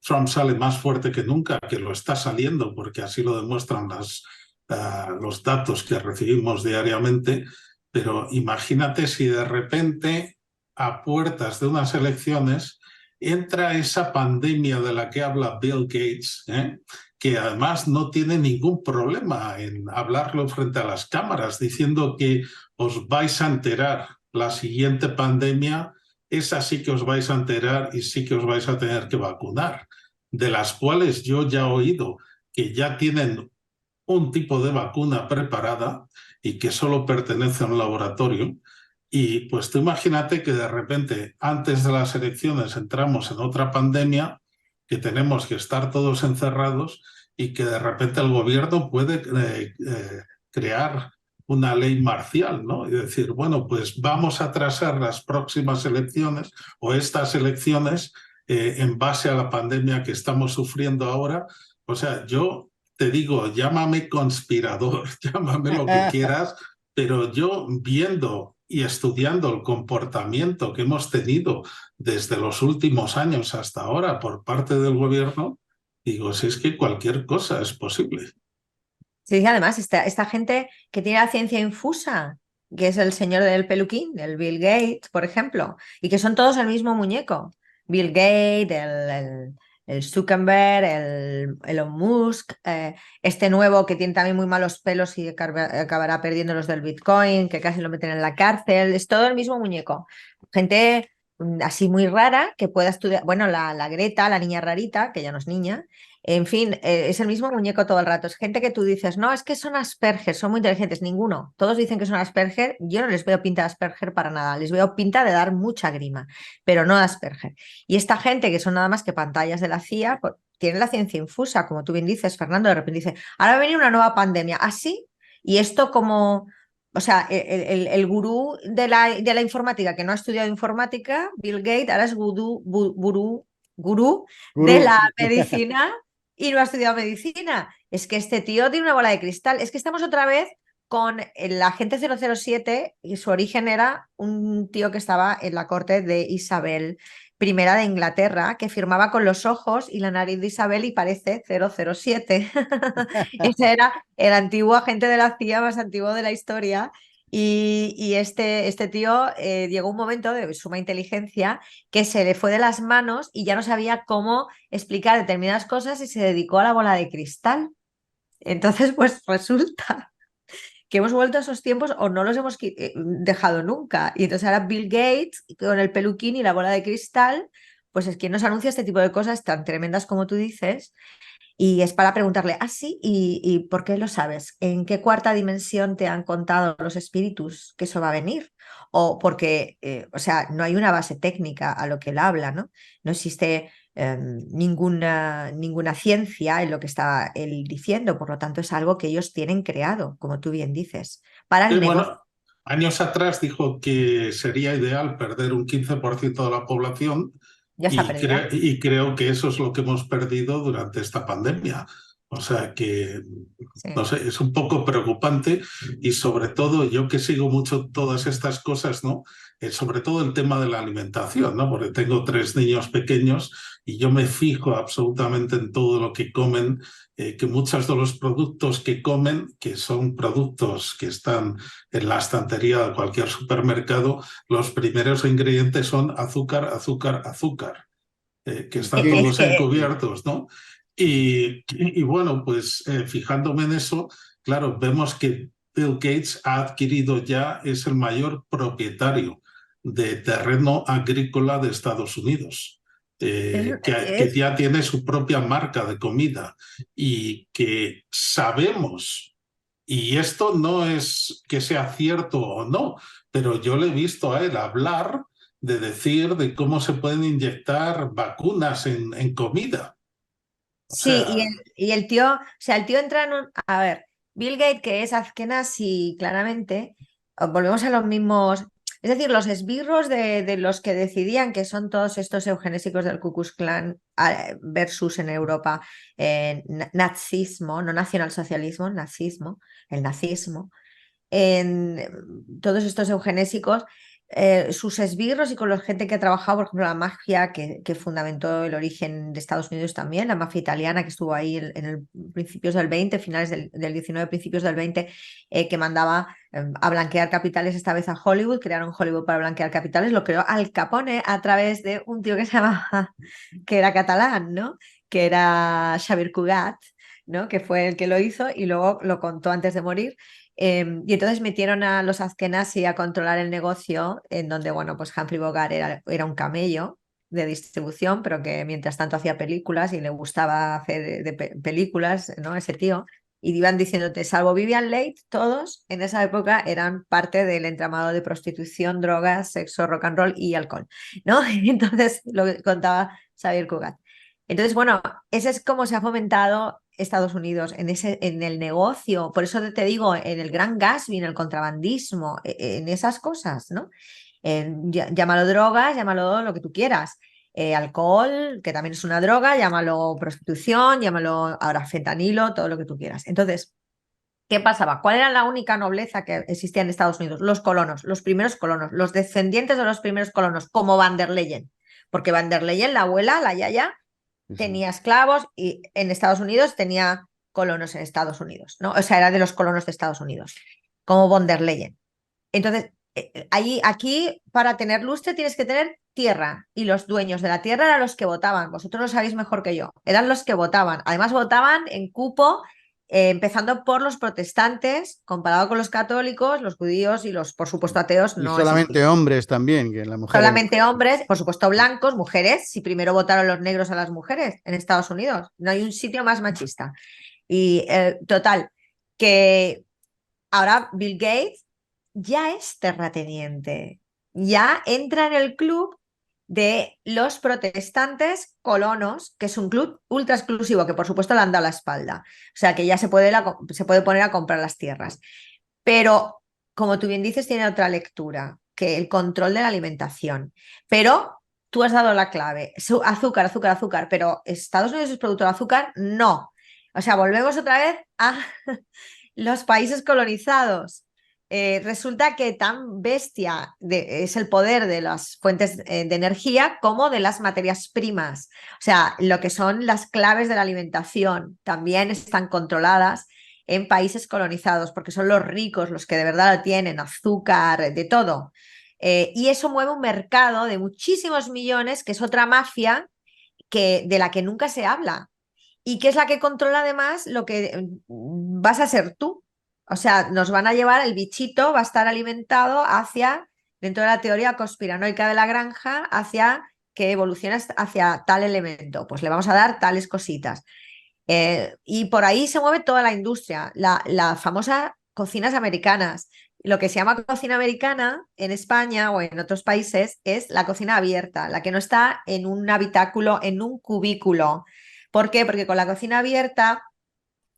Trump sale más fuerte que nunca, que lo está saliendo, porque así lo demuestran los datos que recibimos diariamente, pero imagínate si de repente, a puertas de unas elecciones, entra esa pandemia de la que habla Bill Gates, que además no tiene ningún problema en hablarlo frente a las cámaras, diciendo que os vais a enterar, la siguiente pandemia es así que os vais a enterar y sí que os vais a tener que vacunar, de las cuales yo ya he oído que ya tienen un tipo de vacuna preparada y que solo pertenece a un laboratorio. Y pues tú imagínate que de repente, antes de las elecciones, entramos en otra pandemia, que tenemos que estar todos encerrados y que de repente el gobierno puede crear una ley marcial, ¿no? Y decir, bueno, pues vamos a atrasar las próximas elecciones o estas elecciones en base a la pandemia que estamos sufriendo ahora. O sea, yo te digo, llámame conspirador, llámame lo que quieras, pero yo viendo y estudiando el comportamiento que hemos tenido desde los últimos años hasta ahora por parte del gobierno, digo, si es que cualquier cosa es posible. Sí, sí, además, esta gente que tiene la ciencia infusa, que es el señor del peluquín, el Bill Gates, por ejemplo, y que son todos el mismo muñeco. Bill Gates, el Zuckerberg, el Elon Musk, este nuevo que tiene también muy malos pelos y acabará perdiendo los del Bitcoin, que casi lo meten en la cárcel, es todo el mismo muñeco. Gente así muy rara que pueda estudiar, bueno, la Greta, la niña rarita, que ya no es niña. En fin, es el mismo muñeco todo el rato. Es gente que tú dices, no, es que son Asperger, son muy inteligentes. Ninguno. Todos dicen que son Asperger. Yo no les veo pinta de Asperger para nada. Les veo pinta de dar mucha grima, pero no de Asperger. Y esta gente que son nada más que pantallas de la CIA, pues, tiene la ciencia infusa, como tú bien dices, Fernando. De repente dice, ahora va a venir una nueva pandemia. ¿Así? Y esto como... O sea, el gurú de la informática que no ha estudiado informática, Bill Gates, ahora es gurú de Gurú. la medicina y no ha estudiado medicina. Es que este tío tiene una bola de cristal. Es que estamos otra vez con el agente 007 y su origen era un tío que estaba en la corte de Isabel I de Inglaterra, que firmaba con los ojos y la nariz de Isabel y parece 007. Ese era el antiguo agente de la CIA más antiguo de la historia. Y este tío llegó un momento de suma inteligencia que se le fue de las manos y ya no sabía cómo explicar determinadas cosas y se dedicó a la bola de cristal. Entonces, pues resulta que hemos vuelto a esos tiempos o no los hemos dejado nunca. Y entonces ahora Bill Gates con el peluquín y la bola de cristal, pues es quien nos anuncia este tipo de cosas tan tremendas como tú dices. Y es para preguntarle, ah, sí, ¿y por qué lo sabes? ¿En qué cuarta dimensión te han contado los espíritus que eso va a venir? O porque, o sea, no hay una base técnica a lo que él habla, ¿no? No existe ninguna ciencia en lo que está él diciendo, por lo tanto es algo que ellos tienen creado, como tú bien dices, para el Y negocio. bueno, años atrás dijo que sería ideal perder un 15% de la población Ya se ha perdido. y creo que eso es lo que hemos perdido durante esta pandemia. O sea que, Sí. no sé, es un poco preocupante y sobre todo yo que sigo mucho todas estas cosas, ¿no? Sobre todo el tema de la alimentación, ¿no? Porque tengo 3 niños pequeños y yo me fijo absolutamente en todo lo que comen, que muchos de los productos que comen, que son productos que están en la estantería de cualquier supermercado, los primeros ingredientes son azúcar, azúcar, azúcar, que están Es todos que encubiertos, ¿no? Y bueno, pues fijándome en eso, claro, vemos que Bill Gates ha adquirido ya, es el mayor propietario de terreno agrícola de Estados Unidos, que es- ya tiene su propia marca de comida y que sabemos, y esto no es que sea cierto o no, pero yo le he visto a él hablar de decir de cómo se pueden inyectar vacunas en comida. O Sí, sea, y el tío, o sea, el tío entra en un... A ver, Bill Gates, que es Azkenasi, claramente, volvemos a los mismos... Es decir, los esbirros de los que decidían que son todos estos eugenésicos del Ku Klux Klan versus en Europa nazismo, no nacionalsocialismo, nazismo, el nazismo, todos estos eugenésicos, sus esbirros y con la gente que ha trabajado, por ejemplo, la mafia que fundamentó el origen de Estados Unidos también, la mafia italiana que estuvo ahí en el principios del 20, finales del 19, principios del 20, que mandaba a blanquear capitales esta vez a Hollywood, crearon Hollywood para blanquear capitales, lo creó Al Capone a través de un tío que se llamaba, que era catalán, ¿no? Que era Xavier Cugat, ¿no? Que fue el que lo hizo y luego lo contó antes de morir. Y entonces metieron a los Azkenasi a controlar el negocio, en donde, bueno, pues Humphrey Bogart era un camello de distribución, pero que mientras tanto hacía películas y le gustaba hacer películas, ¿no? Ese tío. y iban diciéndote, salvo Vivian Leigh, todos en esa época eran parte del entramado de prostitución, drogas, sexo, rock and roll y alcohol, ¿no? Entonces, lo que contaba Xavier Cugat. Entonces, bueno, ese es como se ha fomentado Estados Unidos en el negocio, por eso te digo, en el Gran Gatsby, en el contrabandismo, en esas cosas, ¿no? Llámalo drogas, llámalo lo que tú quieras. Alcohol, que también es una droga, llámalo prostitución, llámalo ahora fentanilo, todo lo que tú quieras. Entonces, ¿qué pasaba? ¿Cuál era la única nobleza que existía en Estados Unidos? Los colonos, los primeros colonos, los descendientes de los primeros colonos, como Van der Leyen. Porque Van der Leyen, la abuela, la yaya, tenía esclavos y en Estados Unidos tenía colonos en Estados Unidos, ¿no? O sea, era de los colonos de Estados Unidos, como Von der Leyen. Entonces, aquí para tener lustre tienes que tener tierra y los dueños de la tierra eran los que votaban. Vosotros lo sabéis mejor que yo. Eran los que votaban. Además votaban en cupo, empezando por los protestantes, comparado con los católicos, los judíos y los, por supuesto, ateos. Y No solamente existían. hombres también, que la mujer... Solamente hombres, por supuesto blancos, mujeres. Si primero votaron los negros a las mujeres en Estados Unidos, no hay un sitio más machista. Y total, que ahora Bill Gates ya es terrateniente, ya entra en el club de los protestantes colonos, que es un club ultra exclusivo, que por supuesto le han dado la espalda. O sea que ya se puede poner a comprar las tierras. Pero, como tú bien dices, tiene otra lectura, que el control de la alimentación. Pero tú has dado la clave. Azúcar, azúcar, azúcar. Pero ¿Estados Unidos es productor de azúcar? No. O sea, volvemos otra vez a los países colonizados. Resulta que tan bestia es el poder de las fuentes de energía como de las materias primas. O sea, lo que son las claves de la alimentación también están controladas en países colonizados, porque son los ricos los que de verdad lo tienen, azúcar, de todo. Y eso mueve un mercado de muchísimos millones, que es otra mafia de la que nunca se habla y que es la que controla además lo que vas a ser tú. O sea, nos van a llevar, el bichito va a estar alimentado hacia, dentro de la teoría conspiranoica de la granja, hacia que evoluciona hacia tal elemento. Pues le vamos a dar tales cositas. Y por ahí se mueve toda la industria, la famosa cocinas americanas. Lo que se llama cocina americana en España o en otros países es la cocina abierta, la que no está en un habitáculo, en un cubículo. ¿Por qué? Porque con la cocina abierta,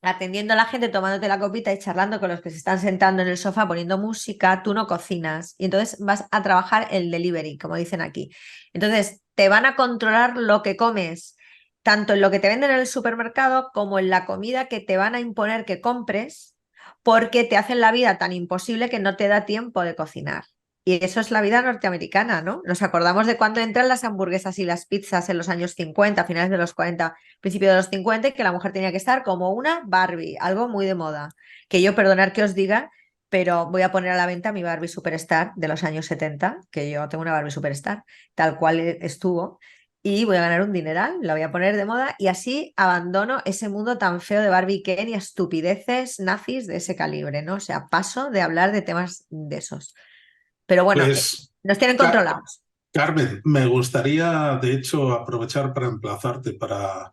atendiendo a la gente, tomándote la copita y charlando con los que se están sentando en el sofá poniendo música, tú no cocinas y entonces vas a trabajar el delivery, como dicen aquí. Entonces te van a controlar lo que comes, tanto en lo que te venden en el supermercado como en la comida que te van a imponer que compres, porque te hacen la vida tan imposible que no te da tiempo de cocinar. Y eso es la vida norteamericana, ¿no? Nos acordamos de cuando entran las hamburguesas y las pizzas en los años 50, finales de los 40, principio de los 50, y que la mujer tenía que estar como una Barbie, algo muy de moda. Que yo, perdonar que os diga, pero voy a poner a la venta mi Barbie Superstar de los años 70, que yo tengo una Barbie Superstar, tal cual estuvo, y voy a ganar un dineral, la voy a poner de moda, y así abandono ese mundo tan feo de Barbie Ken y estupideces nazis de ese calibre, ¿no? O sea, paso de hablar de temas de esos. Pero bueno, Pues, nos tienen controlados. Carmen, me gustaría, de hecho, aprovechar para emplazarte para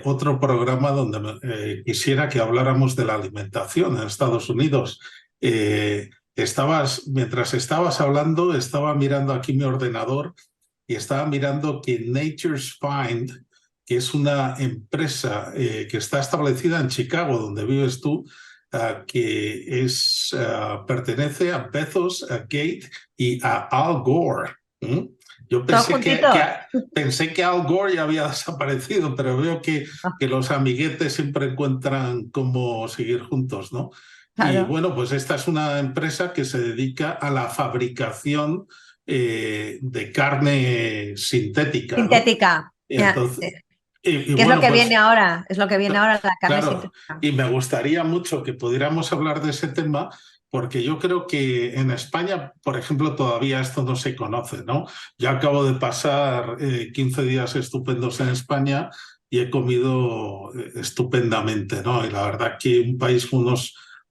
otro programa donde quisiera que habláramos de la alimentación en Estados Unidos. Mientras estabas hablando, estaba mirando aquí mi ordenador y estaba mirando que Nature's Find, que es una empresa que está establecida en Chicago, donde vives tú, que pertenece a Bezos, a Gates y a Al Gore. Yo pensé que Al Gore ya había desaparecido, pero veo que los amiguetes siempre encuentran cómo seguir juntos, ¿no? Claro. Y bueno, pues esta es una empresa que se dedica a la fabricación de carne sintética, ¿no? Sintética. Entonces, que bueno, es lo que pues, viene ahora, es lo que viene ahora, la carne claro, sintética. y me gustaría mucho que pudiéramos hablar de ese tema, porque yo creo que en España, por ejemplo, todavía esto no se conoce, ¿no? Yo acabo de pasar 15 días estupendos en España y he comido estupendamente, ¿no? Y la verdad que un país con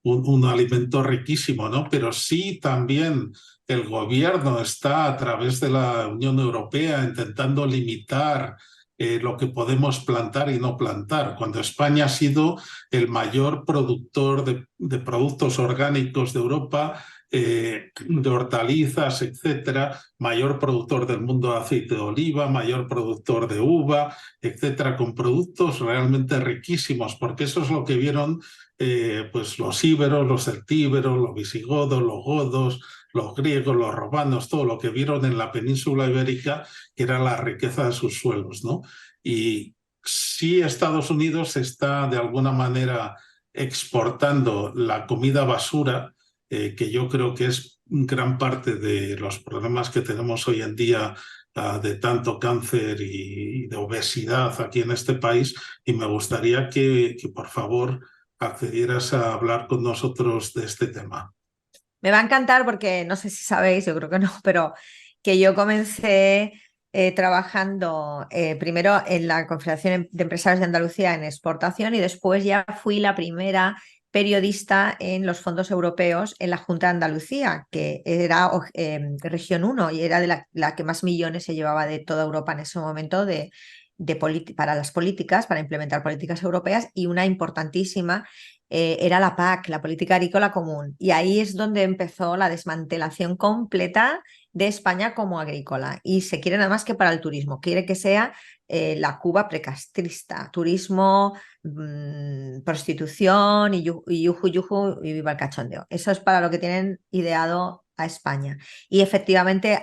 un alimento riquísimo, ¿no? Pero sí también el gobierno está a través de la Unión Europea intentando limitar lo que podemos plantar y no plantar, cuando España ha sido el mayor productor de productos orgánicos de Europa, de hortalizas, etcétera, mayor productor del mundo de aceite de oliva, mayor productor de uva, etcétera, con productos realmente riquísimos, porque eso es lo que vieron pues los íberos, los celtíberos, los visigodos, los godos, los griegos, los romanos, todo lo que vieron en la península ibérica, que era la riqueza de sus suelos, ¿no? Y sí, Estados Unidos está de alguna manera exportando la comida basura, que yo creo que es gran parte de los problemas que tenemos hoy en día, de tanto cáncer y de obesidad aquí en este país, y me gustaría que por favor accedieras a hablar con nosotros de este tema. Me va a encantar porque no sé si sabéis, yo creo que no, pero que yo comencé trabajando primero en la Confederación de Empresarios de Andalucía en exportación y después ya fui la primera periodista en los fondos europeos en la Junta de Andalucía, que era región 1 y era de la que más millones se llevaba de toda Europa en ese momento para las políticas, para implementar políticas europeas, y una importantísima era la PAC, la Política Agrícola Común. Y ahí es donde empezó la desmantelación completa de España como agrícola. Y se quiere nada más que para el turismo, quiere que sea la Cuba precastrista, turismo, prostitución y yuju y viva el cachondeo. Eso es para lo que tienen ideado a España. Y efectivamente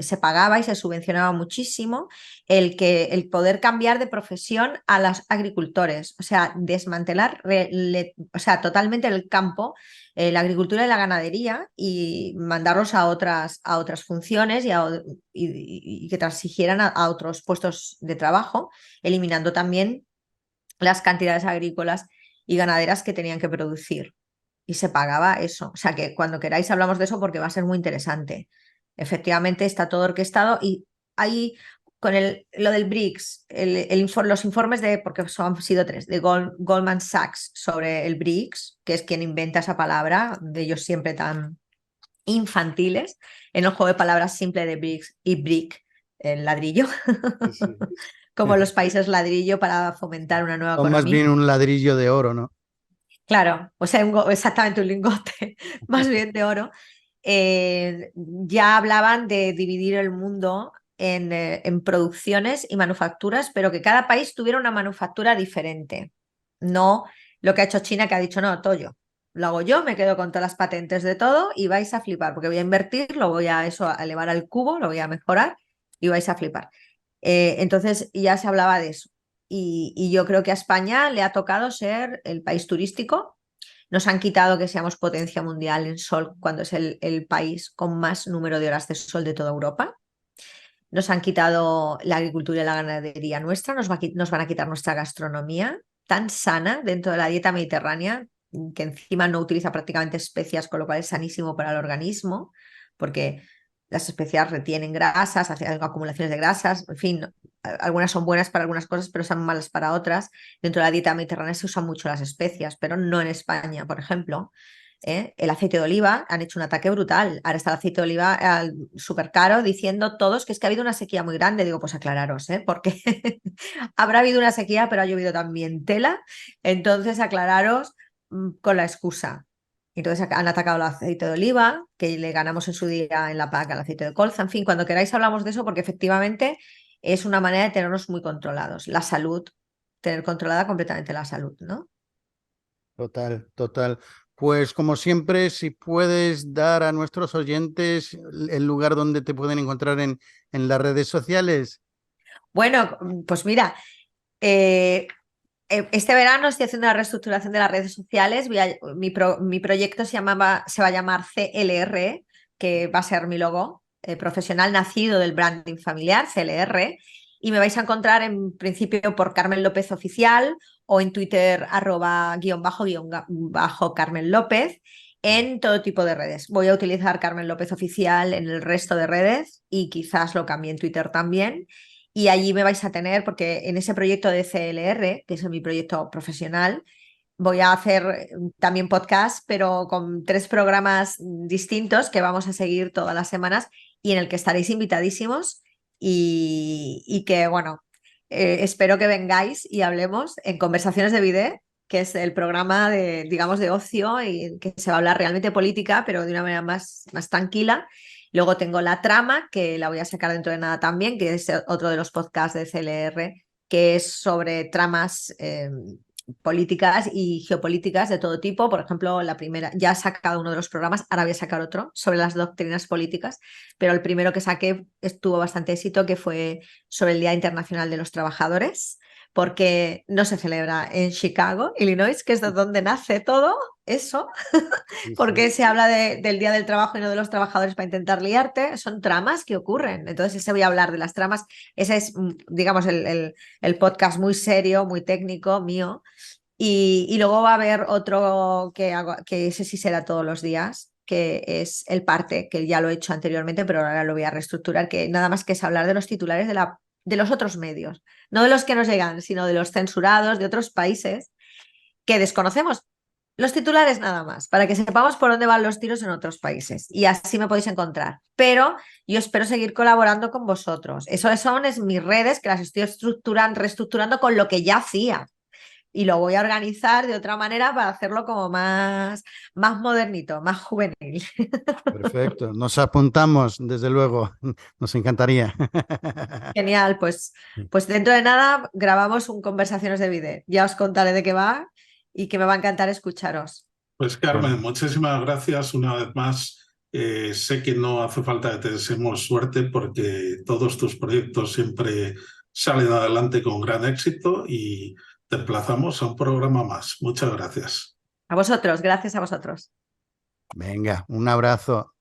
se pagaba y se subvencionaba muchísimo el poder cambiar de profesión a los agricultores, o sea, desmantelar totalmente el campo, la agricultura y la ganadería, y mandarlos a otras funciones y que transigieran a otros puestos de trabajo, eliminando también las cantidades agrícolas y ganaderas que tenían que producir. Y se pagaba eso. O sea que cuando queráis hablamos de eso porque va a ser muy interesante. Efectivamente está todo orquestado y hay lo del BRICS, los informes porque han sido 3, de Goldman Sachs sobre el BRICS, que es quien inventa esa palabra, de ellos siempre tan infantiles, en el juego de palabras simple de BRICS y BRIC, el ladrillo, Sí. como los países ladrillo para fomentar una nueva O más economía. bien un ladrillo de oro, ¿no? Claro, o sea, exactamente un lingote, más bien de oro. Ya hablaban de dividir el mundo en producciones y manufacturas, pero que cada país tuviera una manufactura diferente. No lo que ha hecho China, que ha dicho, no, todo yo. Lo hago yo, me quedo con todas las patentes de todo y vais a flipar, porque voy a invertir, lo voy a elevar al cubo, lo voy a mejorar y vais a flipar. Entonces ya se hablaba de eso. Y yo creo que a España le ha tocado ser el país turístico. Nos han quitado que seamos potencia mundial en sol cuando es el país con más número de horas de sol de toda Europa. Nos han quitado la agricultura y la ganadería nuestra, nos van a quitar nuestra gastronomía tan sana dentro de la dieta mediterránea, que encima no utiliza prácticamente especias, con lo cual es sanísimo para el organismo, porque las especias retienen grasas, hacen acumulaciones de grasas, en fin, algunas son buenas para algunas cosas, pero son malas para otras. Dentro de la dieta mediterránea se usan mucho las especias, pero no en España, por ejemplo. El aceite de oliva, han hecho un ataque brutal. Ahora está el aceite de oliva súper caro, diciendo todos que es que ha habido una sequía muy grande. Digo, pues aclararos, porque habrá habido una sequía, pero ha llovido también tela. Entonces, aclararos con la excusa. Entonces han atacado el aceite de oliva, que le ganamos en su día en la PAC al aceite de colza. En fin, cuando queráis hablamos de eso, porque efectivamente es una manera de tenernos muy controlados. La salud, tener controlada completamente la salud, ¿no? Total, total. Pues como siempre, si puedes dar a nuestros oyentes el lugar donde te pueden encontrar en las redes sociales. Bueno, pues mira, este verano estoy haciendo una reestructuración de las redes sociales. Mi proyecto se va a llamar CLR, que va a ser mi logo profesional nacido del branding familiar, CLR. Y me vais a encontrar en principio por Carmen López Oficial o en Twitter @_Carmen López, en todo tipo de redes. Voy a utilizar Carmen López Oficial en el resto de redes y quizás lo cambie en Twitter también. Y allí me vais a tener, porque en ese proyecto de CLR, que es mi proyecto profesional, voy a hacer también podcast, pero con 3 programas distintos que vamos a seguir todas las semanas y en el que estaréis invitadísimos y que, bueno, espero que vengáis y hablemos en Conversaciones de Bidet, que es el programa de, digamos, de ocio y que se va a hablar realmente política, pero de una manera más tranquila. Luego tengo La Trama, que la voy a sacar dentro de nada también, que es otro de los podcasts de CLR, que es sobre tramas políticas y geopolíticas de todo tipo. Por ejemplo, la primera, ya he sacado uno de los programas, ahora voy a sacar otro sobre las doctrinas políticas, pero el primero que saqué tuvo bastante éxito, que fue sobre el Día Internacional de los Trabajadores, porque no se celebra en Chicago, Illinois, que es de donde nace todo eso, porque se habla del Día del Trabajo y no de los trabajadores para intentar liarte. Son tramas que ocurren. Entonces, ese voy a hablar de las tramas. Ese es, digamos, el podcast muy serio, muy técnico mío. Y luego va a haber otro que hago, que ese sí será todos los días, que es El Parte, que ya lo he hecho anteriormente, pero ahora lo voy a reestructurar, que nada más que es hablar de los titulares de los otros medios, no de los que nos llegan, sino de los censurados de otros países que desconocemos. Los titulares nada más, para que sepamos por dónde van los tiros en otros países. Y así me podéis encontrar. Pero yo espero seguir colaborando con vosotros. Eso son mis redes, que las estoy reestructurando con lo que ya hacía. Y lo voy a organizar de otra manera para hacerlo como más modernito, más juvenil. Perfecto, nos apuntamos, desde luego, nos encantaría. Genial, pues dentro de nada grabamos un Conversaciones de Bidet. Ya os contaré de qué va y que me va a encantar escucharos. Pues Carmen, muchísimas gracias una vez más. Sé que no hace falta que te deseemos suerte porque todos tus proyectos siempre salen adelante con gran éxito y te emplazamos a un programa más. Muchas gracias. A vosotros, gracias a vosotros. Venga, un abrazo.